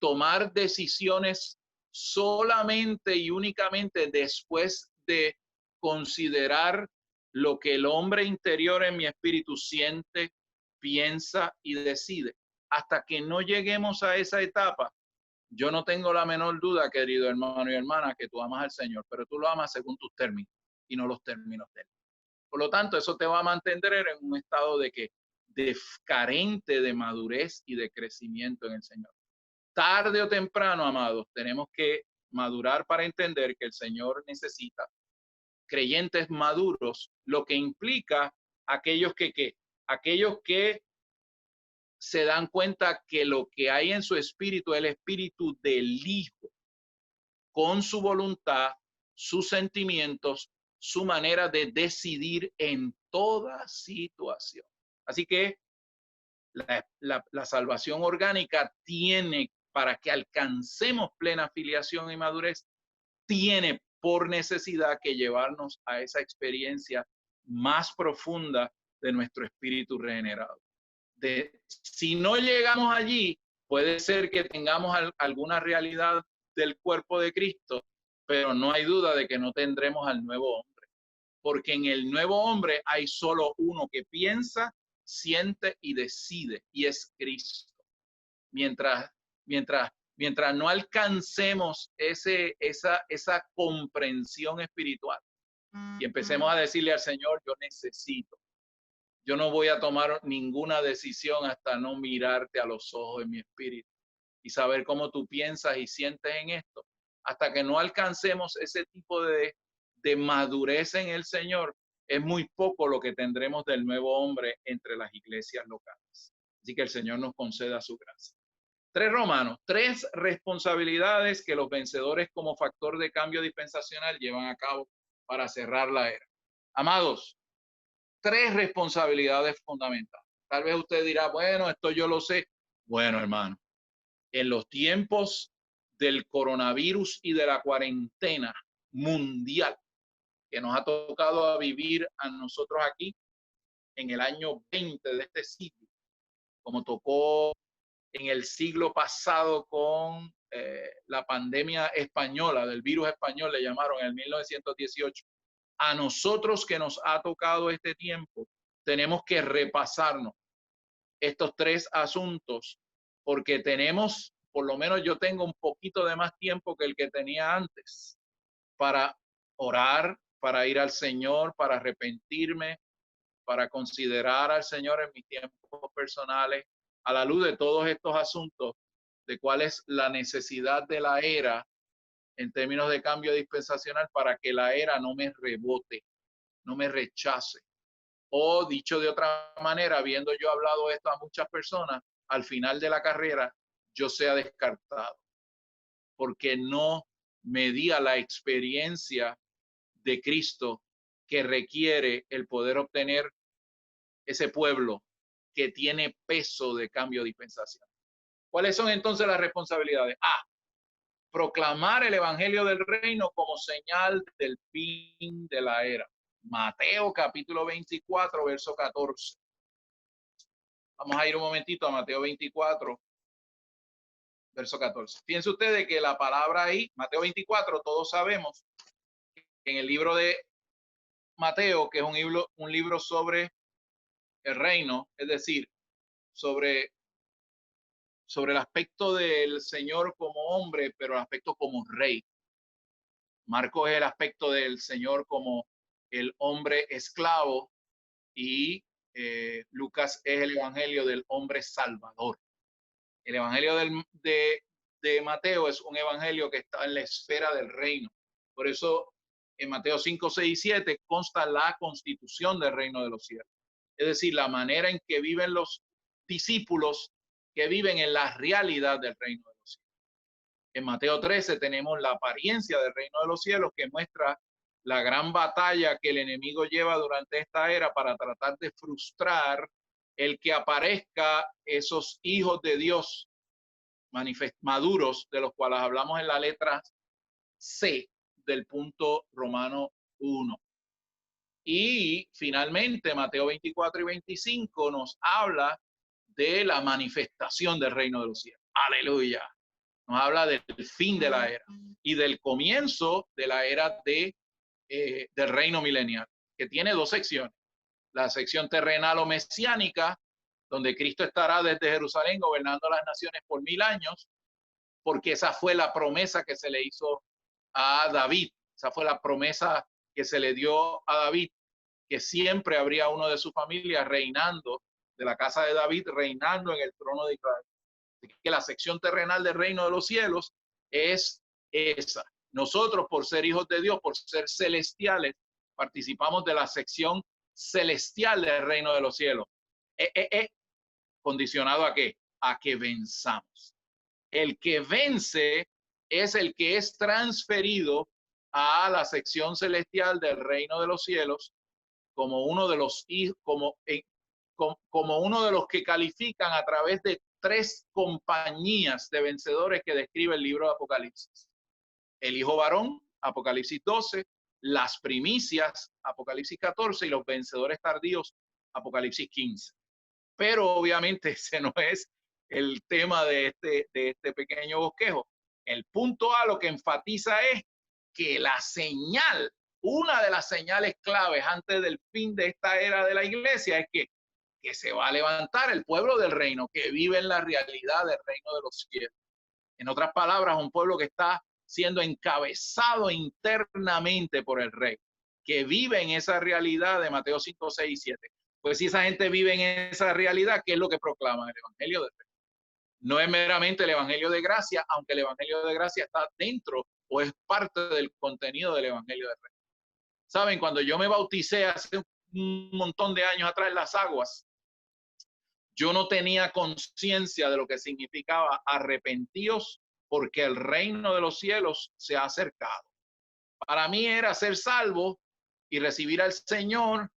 tomar decisiones solamente y únicamente después de considerar lo que el hombre interior en mi espíritu siente, piensa y decide. Hasta que no lleguemos a esa etapa, yo no tengo la menor duda, querido hermano y hermana, que tú amas al Señor, pero tú lo amas según tus términos y no los términos de él. Por lo tanto, eso te va a mantener en un estado de carente de madurez y de crecimiento en el Señor. Tarde o temprano, amados, tenemos que madurar para entender que el Señor necesita creyentes maduros, lo que implica aquellos que se dan cuenta que lo que hay en su espíritu es el espíritu del Hijo, con su voluntad, sus sentimientos, su manera de decidir en toda situación. Así que la salvación orgánica tiene, para que alcancemos plena filiación y madurez, tiene por necesidad que llevarnos a esa experiencia más profunda de nuestro espíritu regenerado. Si no llegamos allí, puede ser que tengamos alguna realidad del cuerpo de Cristo, pero no hay duda de que no tendremos al nuevo hombre, porque en el nuevo hombre hay solo uno que piensa, siente y decide, y es Cristo. Mientras no alcancemos esa comprensión espiritual y empecemos a decirle al Señor, yo no voy a tomar ninguna decisión hasta no mirarte a los ojos de mi espíritu y saber cómo tú piensas y sientes en esto. Hasta que no alcancemos ese tipo de madurez en el Señor, es muy poco lo que tendremos del nuevo hombre entre las iglesias locales. Así que el Señor nos conceda su gracia. 3 Romanos, 3 responsabilidades que los vencedores como factor de cambio dispensacional llevan a cabo para cerrar la era. Amados, 3 responsabilidades fundamentales. Tal vez usted dirá, bueno, esto yo lo sé. Bueno, hermano, en los tiempos del coronavirus y de la cuarentena mundial que nos ha tocado a vivir a nosotros aquí en el año 20 de este siglo, como tocó en el siglo pasado con la pandemia española, del virus español, le llamaron en el 1918. A nosotros que nos ha tocado este tiempo, tenemos que repasarnos estos 3 asuntos, porque tenemos, por lo menos yo tengo un poquito de más tiempo que el que tenía antes, para orar, para ir al Señor, para arrepentirme, para considerar al Señor en mis tiempos personales, a la luz de todos estos asuntos, de cuál es la necesidad de la era en términos de cambio dispensacional para que la era no me rebote, no me rechace. O dicho de otra manera, habiendo yo hablado esto a muchas personas, al final de la carrera yo sea descartado, porque no me di a la experiencia de Cristo que requiere el poder obtener ese pueblo que tiene peso de cambio dispensacional. ¿Cuáles son entonces las responsabilidades? Proclamar el evangelio del reino como señal del fin de la era. Mateo capítulo 24, verso 14. Vamos a ir un momentito a Mateo 24, verso 14. Fíjense ustedes que la palabra ahí, Mateo 24, todos sabemos que en el libro de Mateo, que es un libro sobre el reino, es decir, sobre el aspecto del Señor como hombre, pero el aspecto como rey. Marcos es el aspecto del Señor como el hombre esclavo y Lucas es el evangelio del hombre salvador. El evangelio de Mateo es un evangelio que está en la esfera del reino. Por eso en Mateo 5, 6 y 7 consta la constitución del reino de los cielos. Es decir, la manera en que viven los discípulos que viven en la realidad del reino de los cielos. En Mateo 13 tenemos la apariencia del reino de los cielos, que muestra la gran batalla que el enemigo lleva durante esta era para tratar de frustrar el que aparezca esos hijos de Dios maduros, de los cuales hablamos en la letra C del punto Romano 1. Y finalmente Mateo 24 y 25 nos habla de la manifestación del reino de los cielos. Aleluya. Nos habla del fin de la era y del comienzo de la era del reino milenial, que tiene dos secciones. La sección terrenal o mesiánica, donde Cristo estará desde Jerusalén gobernando las naciones por 1000 años, porque esa fue la promesa que se le hizo a David. Esa fue la promesa que se le dio a David, que siempre habría uno de su familia reinando, de la casa de David, reinando en el trono de Israel. Así que la sección terrenal del reino de los cielos es esa. Nosotros, por ser hijos de Dios, por ser celestiales, participamos de la sección celestial del reino de los cielos. ¿Condicionado a qué? A que venzamos. El que vence es el que es transferido a la sección celestial del reino de los cielos como uno de los hijos, como uno de los que califican a través de 3 compañías de vencedores que describe el libro de Apocalipsis. El hijo varón, Apocalipsis 12, las primicias, Apocalipsis 14, y los vencedores tardíos, Apocalipsis 15. Pero obviamente ese no es el tema de este pequeño bosquejo. El punto A lo que enfatiza es que la señal, una de las señales claves antes del fin de esta era de la iglesia es que se va a levantar el pueblo del reino, que vive en la realidad del reino de los cielos. En otras palabras, un pueblo que está siendo encabezado internamente por el rey, que vive en esa realidad de Mateo 5, 6 y 7. Pues si esa gente vive en esa realidad, ¿qué es lo que proclama el evangelio del rey? No es meramente el evangelio de gracia, aunque el evangelio de gracia está dentro o es parte del contenido del evangelio del rey. Saben, cuando yo me bauticé hace un montón de años atrás en las aguas, yo no tenía conciencia de lo que significaba arrepentíos porque el reino de los cielos se ha acercado. Para mí era ser salvo y recibir al Señor.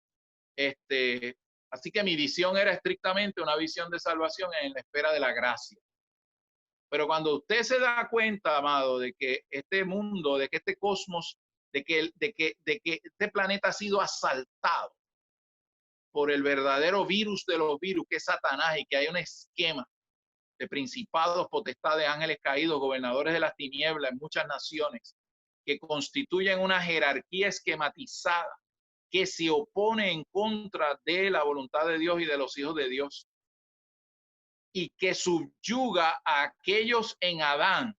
Así que mi visión era estrictamente una visión de salvación en la espera de la gracia. Pero cuando usted se da cuenta, amado, de que este mundo, de que este cosmos, de que este planeta ha sido asaltado por el verdadero virus de los virus, que es Satanás, y que hay un esquema de principados, potestades, ángeles caídos, gobernadores de las tinieblas en muchas naciones, que constituyen una jerarquía esquematizada que se opone en contra de la voluntad de Dios y de los hijos de Dios, y que subyuga a aquellos en Adán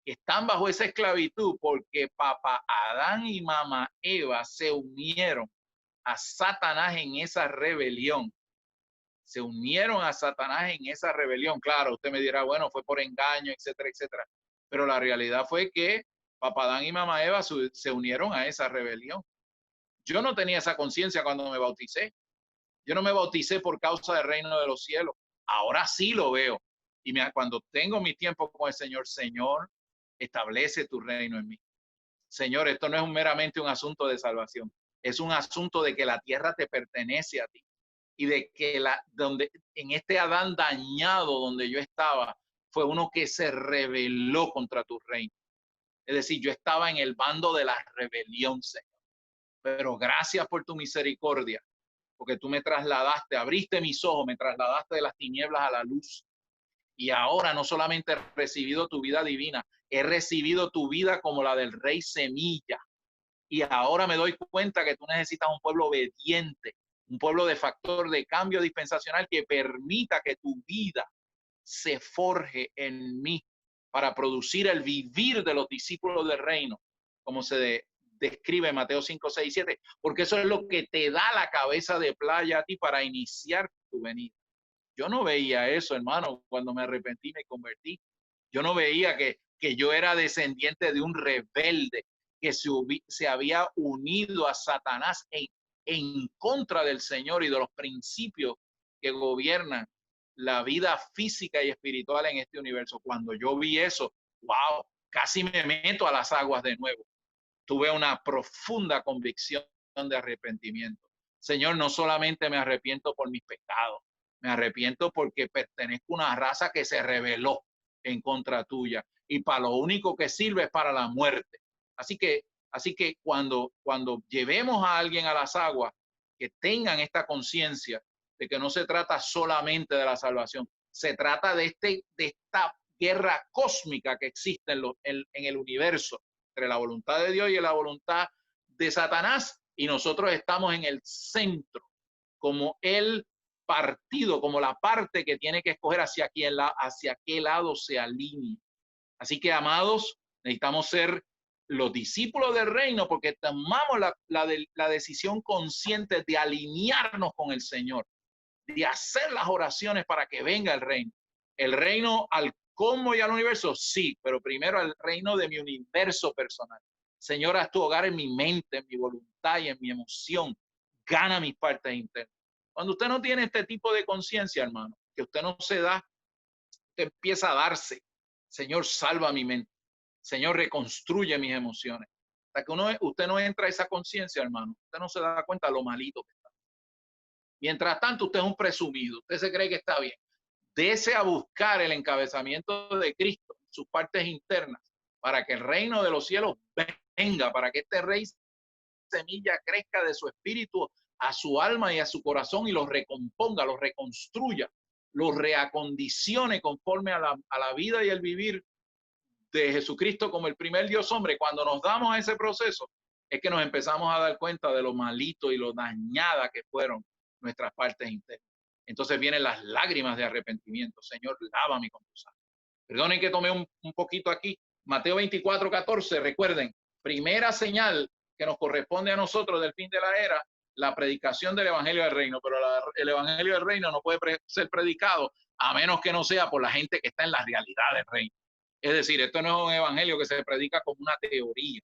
que están bajo esa esclavitud porque papá Adán y mamá Eva se unieron a Satanás en esa rebelión. Se unieron a Satanás en esa rebelión. Claro, usted me dirá, bueno, fue por engaño, etcétera, etcétera. Pero la realidad fue que papá Adán y mamá Eva se unieron a esa rebelión. Yo no tenía esa conciencia cuando me bauticé. Yo no me bauticé por causa del reino de los cielos. Ahora sí lo veo. Y cuando tengo mi tiempo con el Señor, Señor, establece tu reino en mí. Señor, esto no es meramente un asunto de salvación. Es un asunto de que la tierra te pertenece a ti. Y de que en este Adán dañado donde yo estaba, fue uno que se rebeló contra tu reino. Es decir, yo estaba en el bando de la rebelión, Señor. Pero gracias por tu misericordia, porque tú me trasladaste, abriste mis ojos, me trasladaste de las tinieblas a la luz. Y ahora no solamente he recibido tu vida divina, he recibido tu vida como la del rey semilla. Y ahora me doy cuenta que tú necesitas un pueblo obediente, un pueblo de factor de cambio dispensacional que permita que tu vida se forje en mí para producir el vivir de los discípulos del reino, como se describe en Mateo 5, 6 y 7, porque eso es lo que te da la cabeza de playa a ti para iniciar tu venida. Yo no veía eso, hermano, cuando me arrepentí y me convertí. Yo no veía que yo era descendiente de un rebelde que se había unido a Satanás en contra del Señor y de los principios que gobiernan la vida física y espiritual en este universo. Cuando yo vi eso, wow, casi me meto a las aguas de nuevo. Tuve una profunda convicción de arrepentimiento. Señor, no solamente me arrepiento por mis pecados, me arrepiento porque pertenezco a una raza que se rebeló en contra tuya y para lo único que sirve es para la muerte. Así que cuando llevemos a alguien a las aguas, que tengan esta conciencia de que no se trata solamente de la salvación, se trata de esta guerra cósmica que existe en el universo entre la voluntad de Dios y la voluntad de Satanás, y nosotros estamos en el centro como el partido, como la parte que tiene que escoger hacia qué lado se alinea. Así que, amados, necesitamos ser los discípulos del reino porque tomamos la decisión consciente de alinearnos con el Señor, de hacer las oraciones para que venga el reino. El reino al cosmos y al universo, sí, pero primero el reino de mi universo personal. Señor, haz tu hogar en mi mente, en mi voluntad y en mi emoción. Gana mis partes internas. Cuando usted no tiene este tipo de conciencia, hermano, que usted no se da, usted empieza a darse. Señor, salva mi mente. Señor, reconstruye mis emociones. Hasta que usted no entra a esa conciencia, hermano, usted no se da cuenta de lo malito que está. Mientras tanto, usted es un presumido. Usted se cree que está bien. Dese a buscar el encabezamiento de Cristo, sus partes internas, para que el reino de los cielos venga, para que este rey semilla crezca de su espíritu a su alma y a su corazón y los recomponga, los reconstruya, los reacondicione conforme a la vida y el vivir de Jesucristo como el primer Dios hombre. Cuando nos damos a ese proceso, es que nos empezamos a dar cuenta de lo malito y lo dañada que fueron nuestras partes internas. Entonces vienen las lágrimas de arrepentimiento. Señor, lávame con tu sangre. Perdonen que tomé un poquito aquí. Mateo 24:14, recuerden, primera señal que nos corresponde a nosotros del fin de la era, la predicación del evangelio del reino, pero el evangelio del reino no puede ser predicado a menos que no sea por la gente que está en la realidad del reino. Es decir, esto no es un evangelio que se predica como una teoría.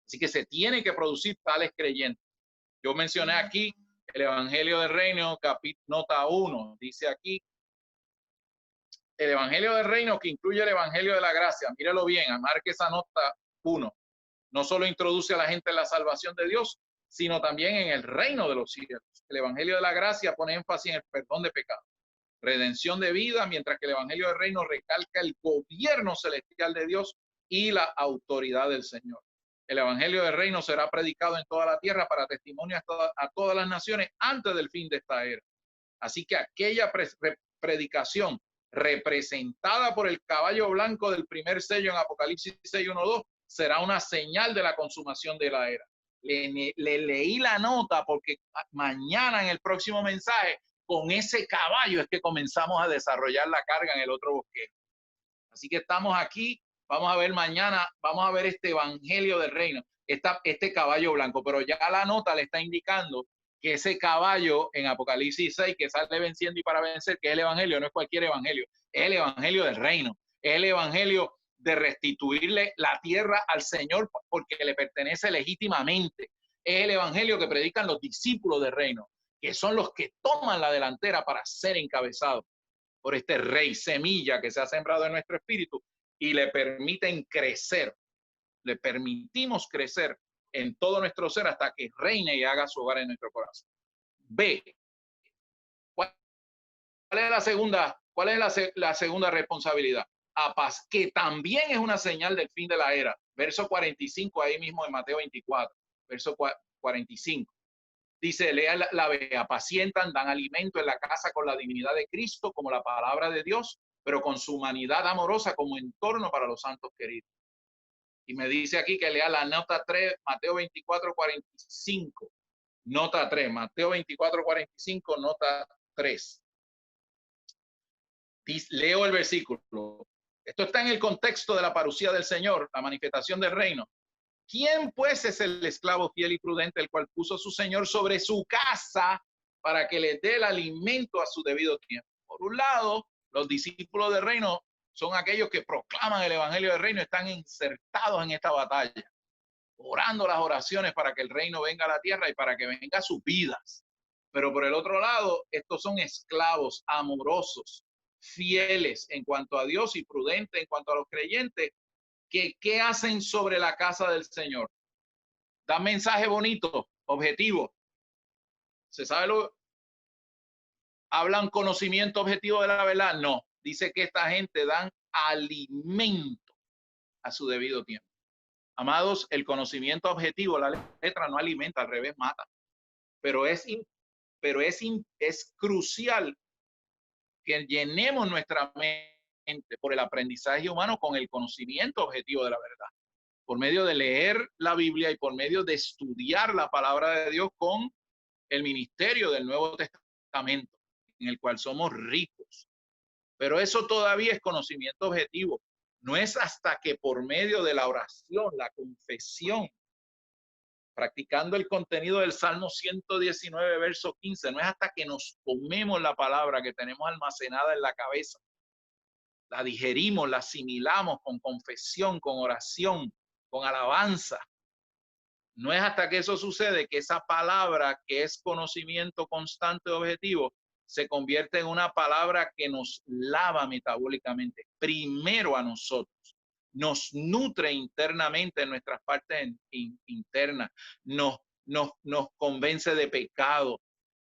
Así que se tiene que producir tales creyentes. Yo mencioné aquí el evangelio del reino, nota 1, dice aquí, el evangelio del reino que incluye el evangelio de la gracia. Mírelo bien, marque esa nota 1. No solo introduce a la gente en la salvación de Dios, sino también en el reino de los cielos. El evangelio de la gracia pone énfasis en el perdón de pecados, redención de vida, mientras que el evangelio del reino recalca el gobierno celestial de Dios y la autoridad del Señor. El evangelio del reino será predicado en toda la tierra para testimonio a todas las naciones antes del fin de esta era. Así que aquella predicación representada por el caballo blanco del primer sello en Apocalipsis 6:1-2 será una señal de la consumación de la era. Le leí la nota porque mañana en el próximo mensaje, con ese caballo es que comenzamos a desarrollar la carga en el otro bosquejo. Así que estamos aquí, vamos a ver mañana, vamos a ver este evangelio del reino, este caballo blanco, pero ya la nota le está indicando que ese caballo en Apocalipsis 6 que sale venciendo y para vencer, que es el evangelio, no es cualquier evangelio, es el evangelio del reino, es el evangelio de restituirle la tierra al Señor porque le pertenece legítimamente, es el evangelio que predican los discípulos del reino, que son los que toman la delantera para ser encabezados por este rey semilla que se ha sembrado en nuestro espíritu y le permiten crecer, le permitimos crecer en todo nuestro ser hasta que reine y haga su hogar en nuestro corazón. B. ¿Cuál es la segunda? ¿Cuál es la segunda responsabilidad? A paz, que también es una señal del fin de la era. Verso 45, ahí mismo en Mateo 24, verso 45. Dice, lea la B, apacientan, dan alimento en la casa con la divinidad de Cristo, como la palabra de Dios, pero con su humanidad amorosa como entorno para los santos queridos. Y me dice aquí que lea la nota 3, Mateo 24:45. Nota 3, Mateo 24:45, nota 3. Leo el versículo. Esto está en el contexto de la parucía del Señor, la manifestación del reino. ¿Quién pues es el esclavo fiel y prudente, el cual puso su Señor sobre su casa para que le dé el alimento a su debido tiempo? Por un lado, los discípulos del reino son aquellos que proclaman el evangelio del reino, están insertados en esta batalla, orando las oraciones para que el reino venga a la tierra y para que venga a sus vidas. Pero por el otro lado, estos son esclavos amorosos, fieles en cuanto a Dios y prudentes en cuanto a los creyentes, ¿Qué hacen sobre la casa del Señor? Dan mensaje bonito, objetivo. ¿Se sabe lo? ¿Hablan conocimiento objetivo de la verdad? No. Dice que esta gente dan alimento a su debido tiempo. Amados, el conocimiento objetivo, la letra no alimenta, al revés mata. Pero es crucial que llenemos nuestra mente por el aprendizaje humano con el conocimiento objetivo de la verdad, por medio de leer la Biblia y por medio de estudiar la palabra de Dios con el ministerio del Nuevo Testamento, en el cual somos ricos. Pero eso todavía es conocimiento objetivo. No es hasta que por medio de la oración, la confesión, practicando el contenido del Salmo 119, verso 15, no es hasta que nos comemos la palabra que tenemos almacenada en la cabeza, la digerimos, la asimilamos con confesión, con oración, con alabanza. No es hasta que eso sucede que esa palabra, que es conocimiento constante objetivo, se convierte en una palabra que nos lava metabólicamente, primero a nosotros, nos nutre internamente en nuestras partes internas, nos convence de pecado,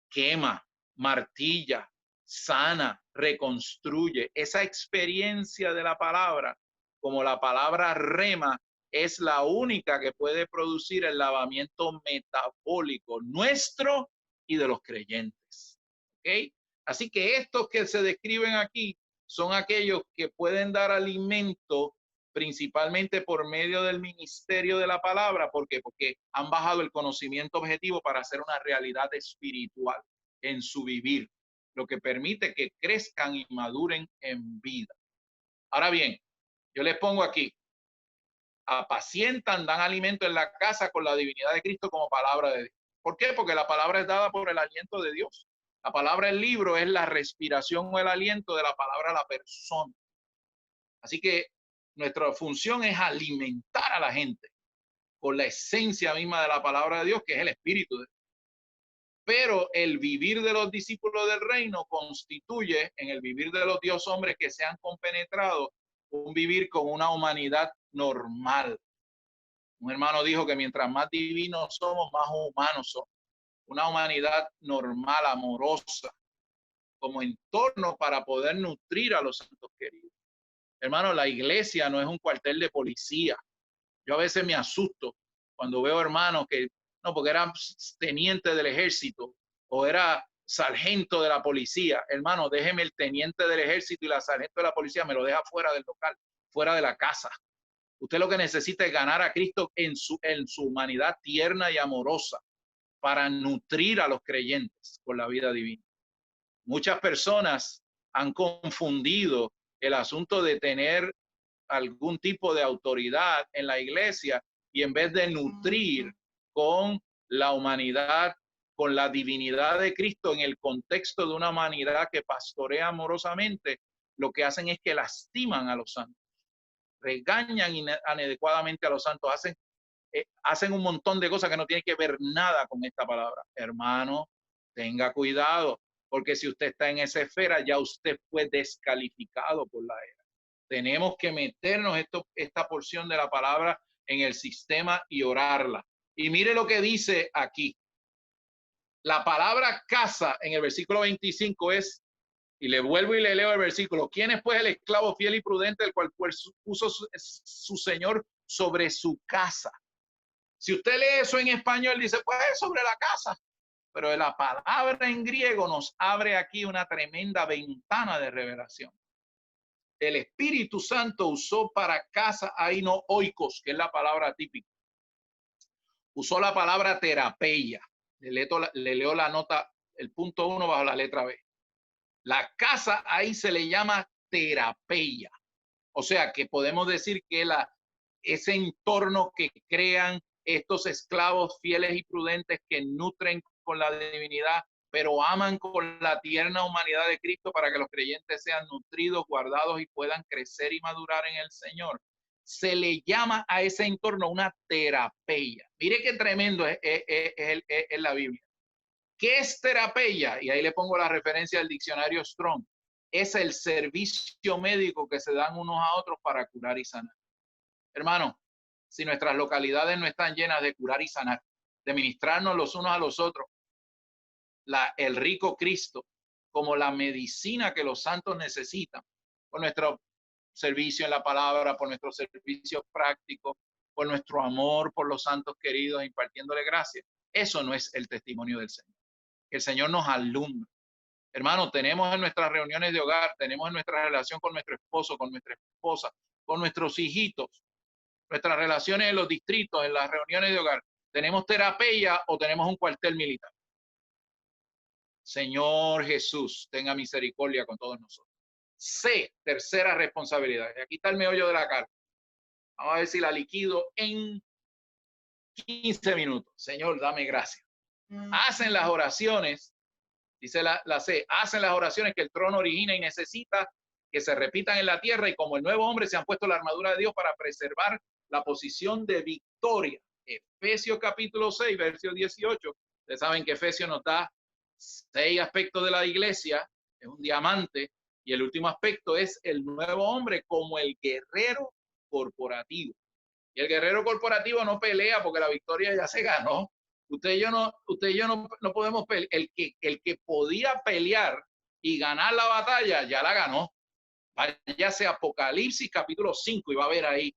quema, martilla, sana, reconstruye. Esa experiencia de la palabra, como la palabra rema, es la única que puede producir el lavamiento metabólico nuestro y de los creyentes. ¿Okay? Así que estos que se describen aquí son aquellos que pueden dar alimento principalmente por medio del ministerio de la palabra. ¿Por qué? Porque han bajado el conocimiento objetivo para hacer una realidad espiritual en su vivir, lo que permite que crezcan y maduren en vida. Ahora bien, yo les pongo aquí, apacientan, dan alimento en la casa con la divinidad de Cristo como palabra de Dios. ¿Por qué? Porque la palabra es dada por el aliento de Dios. La palabra del libro es la respiración o el aliento de la palabra a la persona. Así que nuestra función es alimentar a la gente con la esencia misma de la palabra de Dios, que es el Espíritu de Dios. Pero el vivir de los discípulos del reino constituye, en el vivir de los Dios hombres que se han compenetrado, un vivir con una humanidad normal. Un hermano dijo que mientras más divinos somos, más humanos somos. Una humanidad normal, amorosa, como entorno para poder nutrir a los santos queridos. Hermano, la iglesia no es un cuartel de policía. Yo a veces me asusto cuando veo hermanos que, no, porque era teniente del ejército o era sargento de la policía. Hermano, déjeme el teniente del ejército y la sargento de la policía, me lo deja fuera del local, fuera de la casa. Usted lo que necesita es ganar a Cristo en su humanidad tierna y amorosa para nutrir a los creyentes con la vida divina. Muchas personas han confundido el asunto de tener algún tipo de autoridad en la iglesia y en vez de nutrir con la humanidad, con la divinidad de Cristo en el contexto de una humanidad que pastorea amorosamente, lo que hacen es que lastiman a los santos, regañan inadecuadamente a los santos, hacen un montón de cosas que no tienen que ver nada con esta palabra. Hermano, tenga cuidado, porque si usted está en esa esfera, ya usted fue descalificado por la era. Tenemos que meternos esta porción de la palabra en el sistema y orarla. Y mire lo que dice aquí. La palabra casa en el versículo 25 es, y le vuelvo y le leo el versículo, ¿quién es pues el esclavo fiel y prudente, el cual puso su Señor sobre su casa? Si usted lee eso en español, dice, pues sobre la casa. Pero la palabra en griego nos abre aquí una tremenda ventana de revelación. El Espíritu Santo usó para casa aino oikos, que es la palabra típica. Usó la palabra terapeia. Le leo la nota, el punto 1 bajo la letra B. La casa ahí se le llama terapeia. O sea que podemos decir que ese entorno que crean estos esclavos fieles y prudentes que nutren con la divinidad, pero aman con la tierna humanidad de Cristo para que los creyentes sean nutridos, guardados y puedan crecer y madurar en el Señor. Se le llama a ese entorno una terapeia. Mire qué tremendo es la Biblia. ¿Qué es terapeia? Y ahí le pongo la referencia del diccionario Strong. Es el servicio médico que se dan unos a otros para curar y sanar. Hermano, si nuestras localidades no están llenas de curar y sanar, de ministrarnos los unos a los otros, el rico Cristo como la medicina que los santos necesitan, por nuestro servicio en la palabra, por nuestros servicios prácticos, por nuestro amor por los santos queridos, impartiéndole gracia. Eso no es el testimonio del Señor. Que el Señor nos alumbre. Hermano, tenemos en nuestras reuniones de hogar, tenemos en nuestra relación con nuestro esposo, con nuestra esposa, con nuestros hijitos, nuestras relaciones en los distritos, en las reuniones de hogar, ¿tenemos terapia o tenemos un cuartel militar? Señor Jesús, tenga misericordia con todos nosotros. C, tercera responsabilidad. Y aquí está el meollo de la carta. Vamos a ver si la liquido en 15 minutos. Señor, dame gracia. Hacen las oraciones, dice la C, hacen las oraciones que el trono origina y necesita que se repitan en la tierra, y como el nuevo hombre se han puesto la armadura de Dios para preservar la posición de victoria. Efesios capítulo 6, versículo 18. Ustedes saben que Efesios nos da 6 aspectos de la iglesia, es un diamante, y el último aspecto es el nuevo hombre como el guerrero corporativo. Y el guerrero corporativo no pelea porque la victoria ya se ganó. Usted y yo no podemos pelear. El que podía pelear y ganar la batalla ya la ganó. Váyase a Apocalipsis capítulo 5 y va a ver ahí,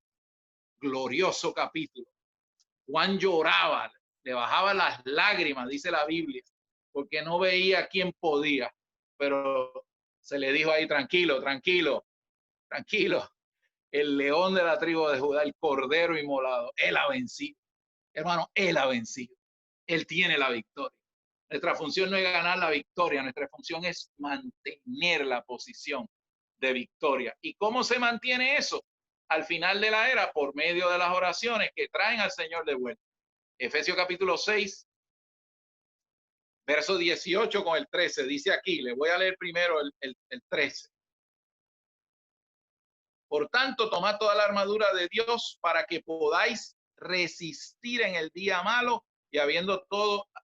glorioso capítulo. Juan lloraba, le bajaba las lágrimas, dice la Biblia, porque no veía quién podía, pero se le dijo ahí, tranquilo, tranquilo, tranquilo, el león de la tribu de Judá, el cordero inmolado, él ha vencido. Hermano, él ha vencido, él tiene la victoria. Nuestra función no es ganar la victoria, nuestra función es mantener la posición de victoria. ¿Y cómo se mantiene eso? Al final de la era, por medio de las oraciones que traen al Señor de vuelta. Efesios capítulo 6, verso 18 con el 13, dice aquí, le voy a leer primero el 13. Por tanto, tomad toda la armadura de Dios para que podáis resistir en el día malo, y habiendo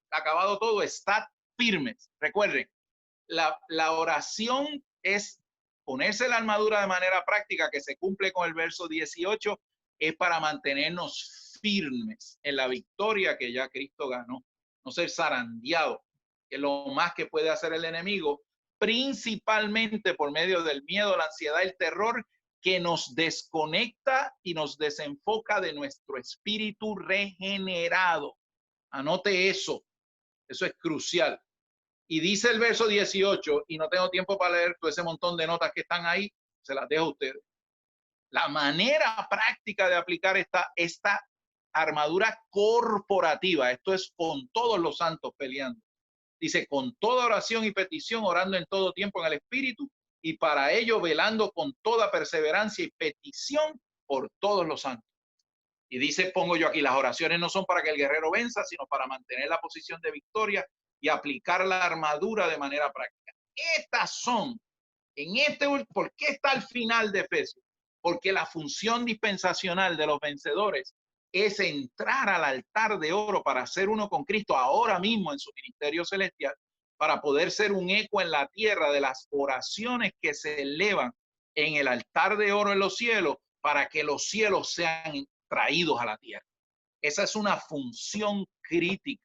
acabado todo, estad firmes. Recuerden, la oración es ponerse la armadura de manera práctica, que se cumple con el verso 18, es para mantenernos firmes en la victoria que ya Cristo ganó. No ser zarandeado, que es lo más que puede hacer el enemigo, principalmente por medio del miedo, la ansiedad, el terror, que nos desconecta y nos desenfoca de nuestro espíritu regenerado. Anote eso, eso es crucial. Y dice el verso 18, y no tengo tiempo para leer todo ese montón de notas que están ahí, se las dejo a ustedes. La manera práctica de aplicar esta armadura corporativa, esto es con todos los santos peleando. Dice, con toda oración y petición, orando en todo tiempo en el Espíritu, y para ello velando con toda perseverancia y petición por todos los santos. Y dice, pongo yo aquí, las oraciones no son para que el guerrero venza, sino para mantener la posición de victoria y aplicar la armadura de manera práctica. Estas son, ¿por qué está al final de Efesios? Porque la función dispensacional de los vencedores es entrar al altar de oro para ser uno con Cristo ahora mismo en su ministerio celestial, para poder ser un eco en la tierra de las oraciones que se elevan en el altar de oro en los cielos, para que los cielos sean traídos a la tierra. Esa es una función crítica.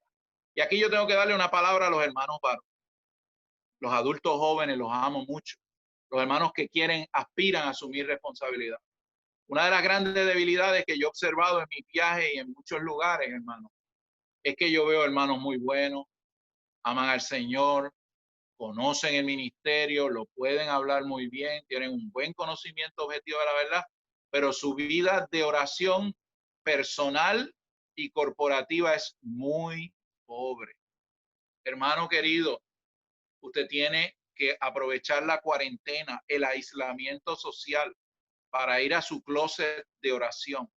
Y aquí yo tengo que darle una palabra a los hermanos varones. Los adultos jóvenes los amo mucho. Los hermanos que aspiran a asumir responsabilidad. Una de las grandes debilidades que yo he observado en mis viajes y en muchos lugares, hermanos, es que yo veo hermanos muy buenos, aman al Señor, conocen el ministerio, lo pueden hablar muy bien, tienen un buen conocimiento objetivo de la verdad, pero su vida de oración personal y corporativa es muy pobre. Hermano querido, usted tiene que aprovechar la cuarentena, el aislamiento social, para ir a su closet de oración,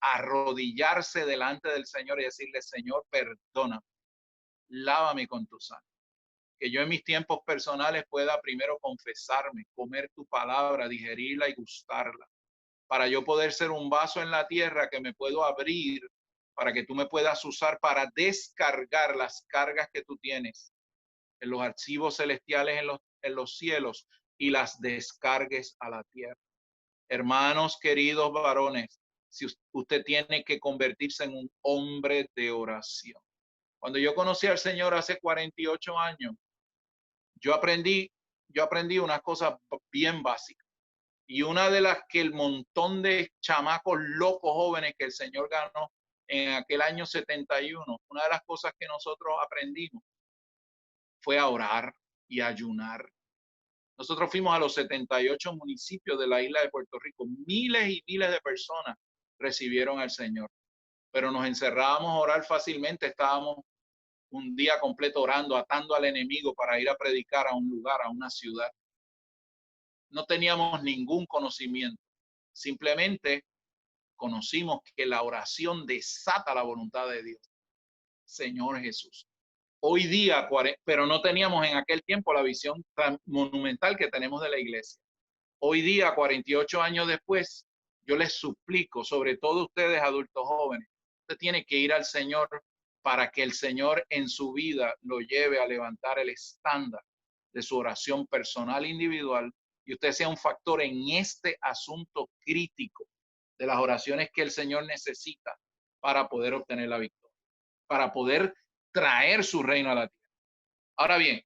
arrodillarse delante del Señor y decirle, Señor, perdóname, lávame con tu sangre. Que yo en mis tiempos personales pueda primero confesarme, comer tu palabra, digerirla y gustarla, para yo poder ser un vaso en la tierra que me puedo abrir, para que tú me puedas usar para descargar las cargas que tú tienes en los archivos celestiales en los cielos, y las descargues a la tierra. Hermanos queridos varones, si usted tiene que convertirse en un hombre de oración. Cuando yo conocí al Señor hace 48 años, yo aprendí unas cosas bien básicas. Y una de las que el montón de chamacos locos jóvenes que el Señor ganó en aquel año 71, una de las cosas que nosotros aprendimos fue a orar y a ayunar. Nosotros fuimos a los 78 municipios de la isla de Puerto Rico. Miles y miles de personas recibieron al Señor, pero nos encerrábamos a orar fácilmente. Estábamos un día completo orando, atando al enemigo para ir a predicar a un lugar, a una ciudad. No teníamos ningún conocimiento. Simplemente conocimos que la oración desata la voluntad de Dios. Señor Jesús. Hoy día, pero no teníamos en aquel tiempo la visión tan monumental que tenemos de la iglesia. Hoy día, 48 años después, yo les suplico, sobre todo ustedes adultos jóvenes, usted tiene que ir al Señor para que el Señor en su vida lo lleve a levantar el estándar de su oración personal individual y usted sea un factor en este asunto crítico de las oraciones que el Señor necesita para poder obtener la victoria, para poder traer su reino a la tierra. Ahora bien,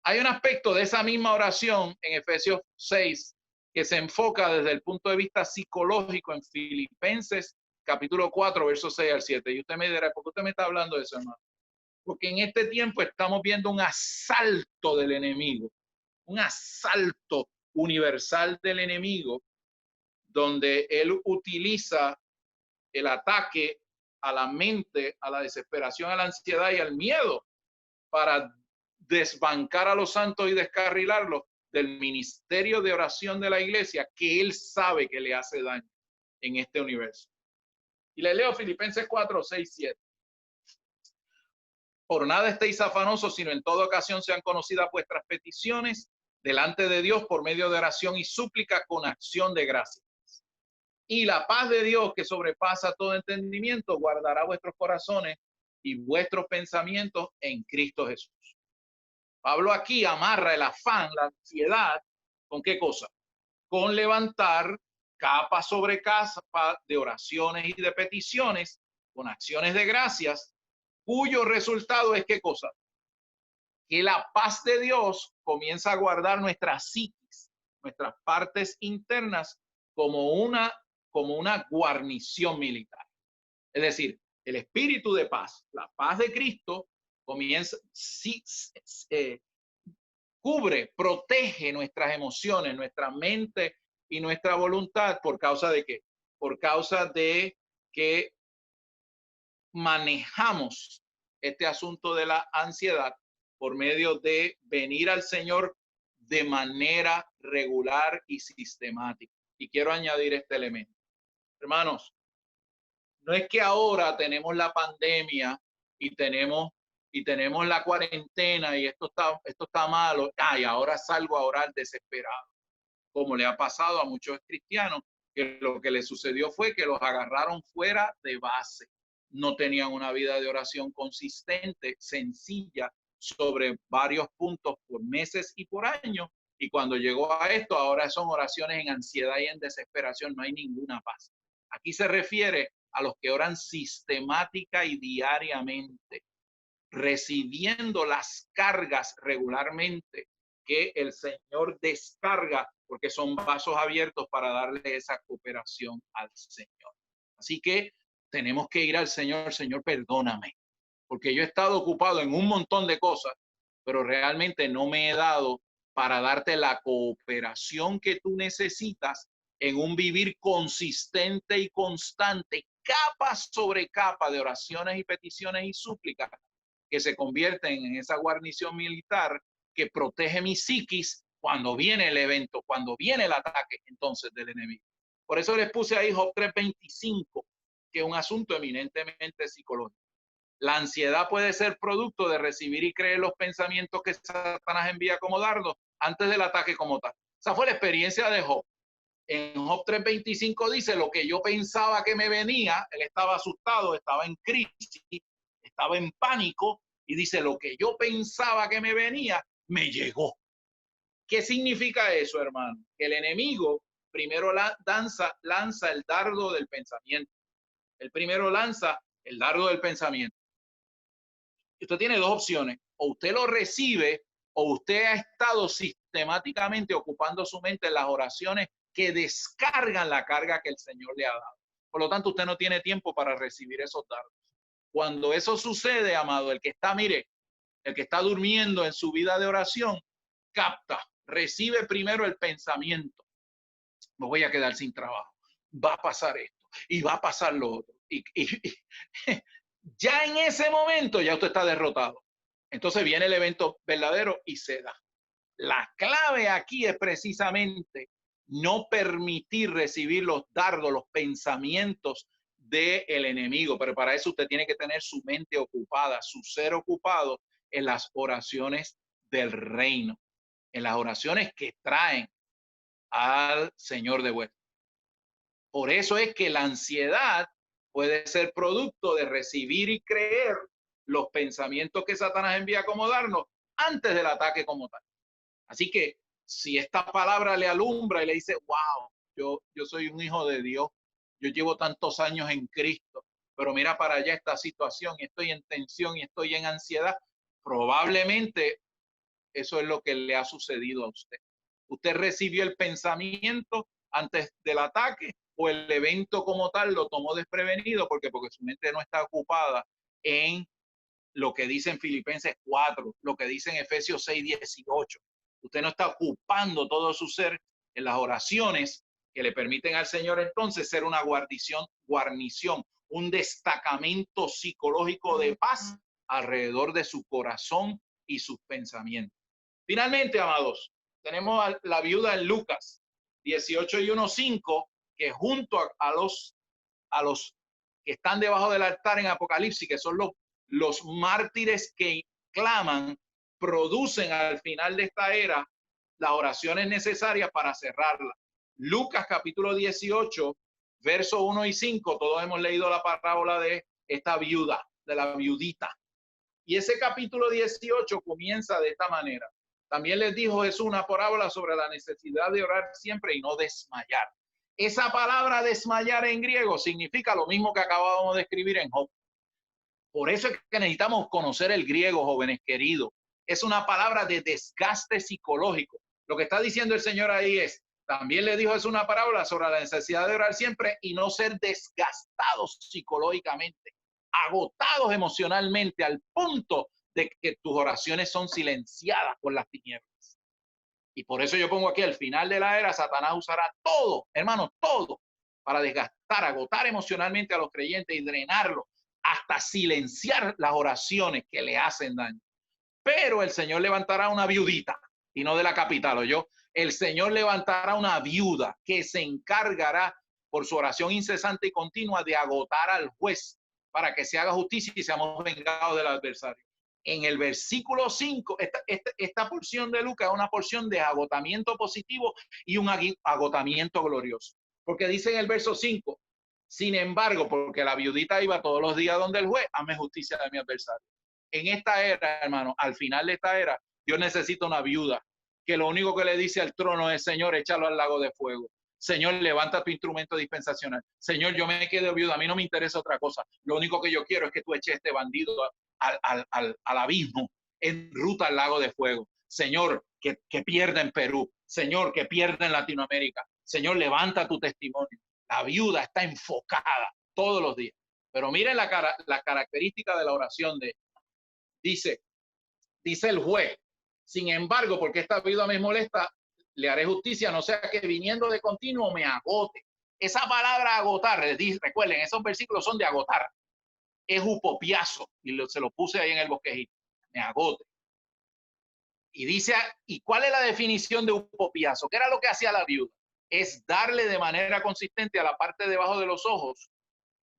hay un aspecto de esa misma oración en Efesios 6 que se enfoca desde el punto de vista psicológico en Filipenses capítulo 4, versos 6 al 7. Y usted me dirá, ¿por qué usted me está hablando de eso, hermano? Porque en este tiempo estamos viendo un asalto del enemigo, un asalto universal del enemigo, donde él utiliza el ataque a la mente, a la desesperación, a la ansiedad y al miedo para desbancar a los santos y descarrilarlos del ministerio de oración de la iglesia que él sabe que le hace daño en este universo. Y le leo Filipenses 4, 6, 7. Por nada estéis afanosos, sino en toda ocasión sean conocidas vuestras peticiones delante de Dios por medio de oración y súplica con acción de gracias. Y la paz de Dios, que sobrepasa todo entendimiento, guardará vuestros corazones y vuestros pensamientos en Cristo Jesús. Pablo aquí amarra el afán, la ansiedad, ¿con qué cosa? Con levantar capa sobre capa de oraciones y de peticiones, con acciones de gracias, cuyo resultado es ¿qué cosa? Que la paz de Dios comienza a guardar nuestra psiquis, nuestras partes internas, como una guarnición militar. Es decir, el espíritu de paz, la paz de Cristo, comienza, cubre, protege nuestras emociones, nuestra mente y nuestra voluntad. ¿Por causa de qué? Por causa de que manejamos este asunto de la ansiedad por medio de venir al Señor de manera regular y sistemática. Y quiero añadir este elemento. Hermanos, no es que ahora tenemos la pandemia y tenemos la cuarentena y esto está malo, y ahora salgo a orar desesperado, como le ha pasado a muchos cristianos, que lo que les sucedió fue que los agarraron fuera de base. No tenían una vida de oración consistente, sencilla, sobre varios puntos por meses y por años. Y cuando llegó a esto, ahora son oraciones en ansiedad y en desesperación. No hay ninguna paz. Aquí se refiere a los que oran sistemática y diariamente, recibiendo las cargas regularmente que el Señor descarga, porque son vasos abiertos para darle esa cooperación al Señor. Así que tenemos que ir al Señor. Señor, perdóname, porque yo he estado ocupado en un montón de cosas, pero realmente no me he dado para darte la cooperación que tú necesitas en un vivir consistente y constante, capa sobre capa de oraciones y peticiones y súplicas que se convierten en esa guarnición militar que protege mi psiquis cuando viene el evento, cuando viene el ataque entonces del enemigo. Por eso les puse ahí Job 3:25, que es un asunto eminentemente psicológico. La ansiedad puede ser producto de recibir y creer los pensamientos que Satanás envía como dardos antes del ataque como tal. Esa fue la experiencia de Job. En Job 3:25 dice, lo que yo pensaba que me venía, él estaba asustado, estaba en crisis, estaba en pánico, y dice, lo que yo pensaba que me venía, me llegó. ¿Qué significa eso, hermano? Que el enemigo primero lanza el dardo del pensamiento. El primero lanza el dardo del pensamiento. Usted tiene dos opciones: o usted lo recibe, o usted ha estado sistemáticamente ocupando su mente en las oraciones que descargan la carga que el Señor le ha dado. Por lo tanto, usted no tiene tiempo para recibir esos dardos. Cuando eso sucede, amado, el que está durmiendo en su vida de oración, capta, recibe primero el pensamiento: me voy a quedar sin trabajo, va a pasar esto y va a pasar lo otro. Ya en ese momento ya usted está derrotado. Entonces viene el evento verdadero y se da. La clave aquí es precisamente no permitir recibir los dardos, los pensamientos del enemigo. Pero para eso usted tiene que tener su mente ocupada, su ser ocupado en las oraciones del reino, en las oraciones que traen al Señor de vuelta. Por eso es que la ansiedad puede ser producto de recibir y creer los pensamientos que Satanás envía a acomodarnos antes del ataque como tal. Así que si esta palabra le alumbra y le dice, wow, yo soy un hijo de Dios, yo llevo tantos años en Cristo, pero mira para allá esta situación y estoy en tensión y estoy en ansiedad, probablemente eso es lo que le ha sucedido a usted. Usted recibió el pensamiento antes del ataque, o el evento como tal lo tomó desprevenido porque su mente no está ocupada en lo que dice en Filipenses 4, lo que dice en Efesios 6:18. Usted no está ocupando todo su ser en las oraciones que le permiten al Señor entonces ser una guarnición, un destacamento psicológico de paz alrededor de su corazón y sus pensamientos. Finalmente, amados, tenemos a la viuda en Lucas 18:1-5, que junto a los que están debajo del altar en Apocalipsis, que son los mártires que claman, producen al final de esta era las oraciones necesarias para cerrarla. Lucas capítulo 18, versos 1 y 5, todos hemos leído la parábola de esta viuda, de la viudita. Y ese capítulo 18 comienza de esta manera. También les dijo Jesús una parábola sobre la necesidad de orar siempre y no desmayar. Esa palabra desmayar en griego significa lo mismo que acabamos de escribir en Job. Por eso es que necesitamos conocer el griego, jóvenes queridos. Es una palabra de desgaste psicológico. Lo que está diciendo el Señor ahí es, también le dijo, es una parábola sobre la necesidad de orar siempre y no ser desgastados psicológicamente, agotados emocionalmente al punto de que tus oraciones son silenciadas por las tinieblas. Y por eso yo pongo aquí, al final de la era, Satanás usará todo, hermanos, todo, para desgastar, agotar emocionalmente a los creyentes y drenarlos, hasta silenciar las oraciones que le hacen daño. Pero el Señor levantará una viudita, y no de la capital, ¿oyó? El Señor levantará una viuda que se encargará por su oración incesante y continua de agotar al juez para que se haga justicia y seamos vengados del adversario. En el versículo 5, esta porción de Lucas es una porción de agotamiento positivo y un agotamiento glorioso. Porque dice en el verso 5, sin embargo, porque la viudita iba todos los días donde el juez, hazme justicia de mi adversario. En esta era, hermano, al final de esta era, Dios necesita una viuda que lo único que le dice al trono es, Señor, échalo al lago de fuego. Señor, levanta tu instrumento dispensacional. Señor, yo me quedo viuda, a mí no me interesa otra cosa. Lo único que yo quiero es que tú eches este bandido al abismo, en ruta al lago de fuego. Señor, que pierda en Perú. Señor, que pierda en Latinoamérica. Señor, levanta tu testimonio. La viuda está enfocada todos los días. Pero miren la característica de la oración de, dice el juez, sin embargo, porque esta viuda me molesta, le haré justicia, no sea que viniendo de continuo me agote. Esa palabra agotar, recuerden, esos versículos son de agotar. Es upopiazo, y se lo puse ahí en el bosquejito, me agote. Y dice, ¿y cuál es la definición de upopiazo? ¿Qué era lo que hacía la viuda? Es darle de manera consistente a la parte debajo de los ojos,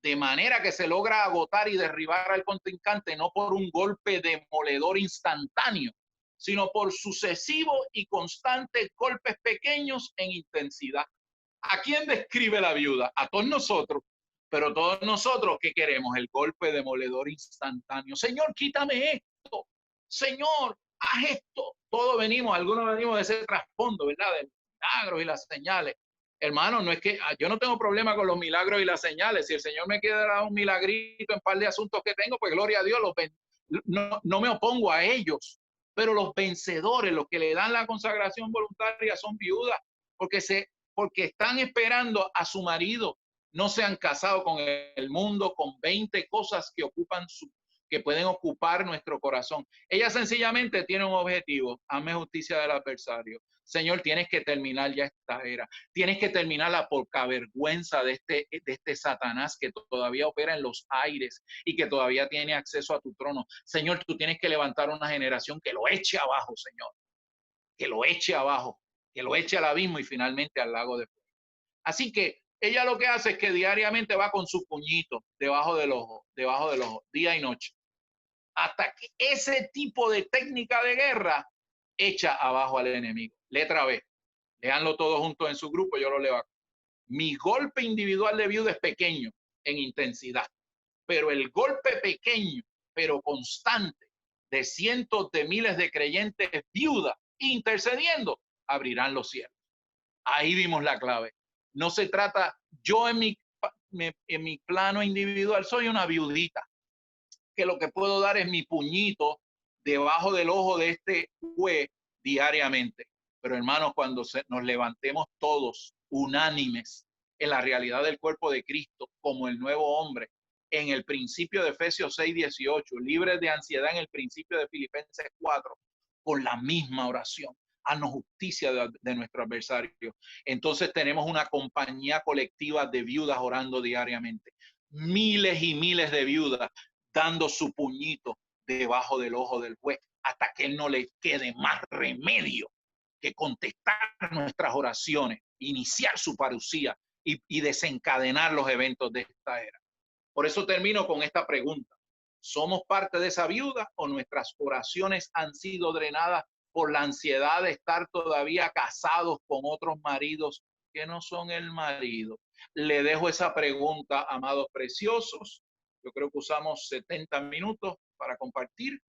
de manera que se logra agotar y derribar al contrincante, no por un golpe demoledor instantáneo, sino por sucesivos y constantes golpes pequeños en intensidad. ¿A quién describe la viuda? A todos nosotros. Pero todos nosotros, ¿qué queremos? El golpe demoledor instantáneo. Señor, quítame esto. Señor, haz esto. Todos venimos, algunos venimos de ese trasfondo, ¿verdad? Del milagro y las señales. Hermano, no es que yo no tengo problema con los milagros y las señales. Si el Señor me quiere dar un milagrito en par de asuntos que tengo, pues gloria a Dios, no me opongo a ellos. Pero los vencedores, los que le dan la consagración voluntaria, son viudas porque están esperando a su marido. No se han casado con el mundo, con 20 cosas que pueden ocupar nuestro corazón. Ella sencillamente tiene un objetivo: hazme justicia del adversario. Señor, tienes que terminar ya esta era. Tienes que terminar la porcavergüenza de este Satanás que todavía opera en los aires y que todavía tiene acceso a tu trono. Señor, tú tienes que levantar una generación que lo eche abajo, Señor. Que lo eche abajo, que lo eche al abismo y finalmente al lago de fuego. Así que ella lo que hace es que diariamente va con su puñito debajo del ojo, día y noche. Hasta que ese tipo de técnica de guerra echa abajo al enemigo. Letra B. Leanlo todos juntos en su grupo, yo lo leo acá. Mi golpe individual de viuda es pequeño en intensidad, pero el golpe pequeño, pero constante, de cientos de miles de creyentes viudas intercediendo, abrirán los cielos. Ahí vimos la clave. No se trata, yo en mi plano individual soy una viudita, que lo que puedo dar es mi puñito debajo del ojo de este juez diariamente. Pero hermanos, cuando nos levantemos todos unánimes en la realidad del cuerpo de Cristo como el nuevo hombre, en el principio de Efesios 6:18, libres de ansiedad en el principio de Filipenses 4, con la misma oración, haznos justicia de nuestro adversario. Entonces tenemos una compañía colectiva de viudas orando diariamente. Miles y miles de viudas dando su puñito debajo del ojo del juez hasta que él no le quede más remedio que contestar nuestras oraciones, iniciar su parucía y desencadenar los eventos de esta era. Por eso termino con esta pregunta: ¿somos parte de esa viuda o nuestras oraciones han sido drenadas por la ansiedad de estar todavía casados con otros maridos que no son el marido? Le dejo esa pregunta, amados preciosos. Yo creo que usamos 70 minutos para compartir.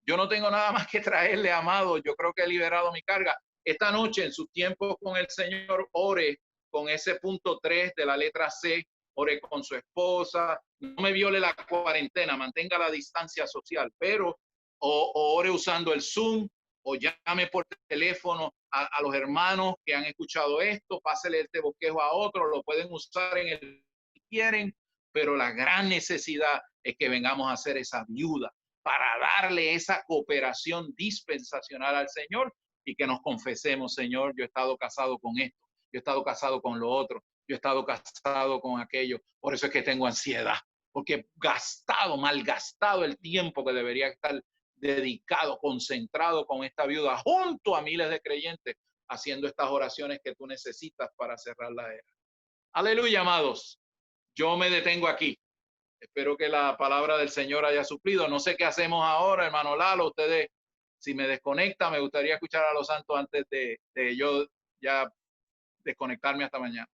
Yo no tengo nada más que traerle, amado. Yo creo que he liberado mi carga. Esta noche, en sus tiempos con el Señor, ore con ese punto 3 de la letra C. Ore con su esposa. No me viole la cuarentena, mantenga la distancia social, pero o ore usando el Zoom o llame por teléfono a los hermanos que han escuchado esto, pásele este bosquejo a otro, lo pueden usar en el que quieren, pero la gran necesidad es que vengamos a ser esa viuda para darle esa cooperación dispensacional al Señor y que nos confesemos: Señor, yo he estado casado con esto, yo he estado casado con lo otro, yo he estado casado con aquello, por eso es que tengo ansiedad, porque he malgastado el tiempo que debería estar dedicado, concentrado con esta viuda, junto a miles de creyentes, haciendo estas oraciones que tú necesitas para cerrar la era. Aleluya, amados. Yo me detengo aquí. Espero que la palabra del Señor haya suplido. No sé qué hacemos ahora, hermano Lalo. Ustedes, si me desconecta, me gustaría escuchar a los santos antes de yo ya desconectarme hasta mañana.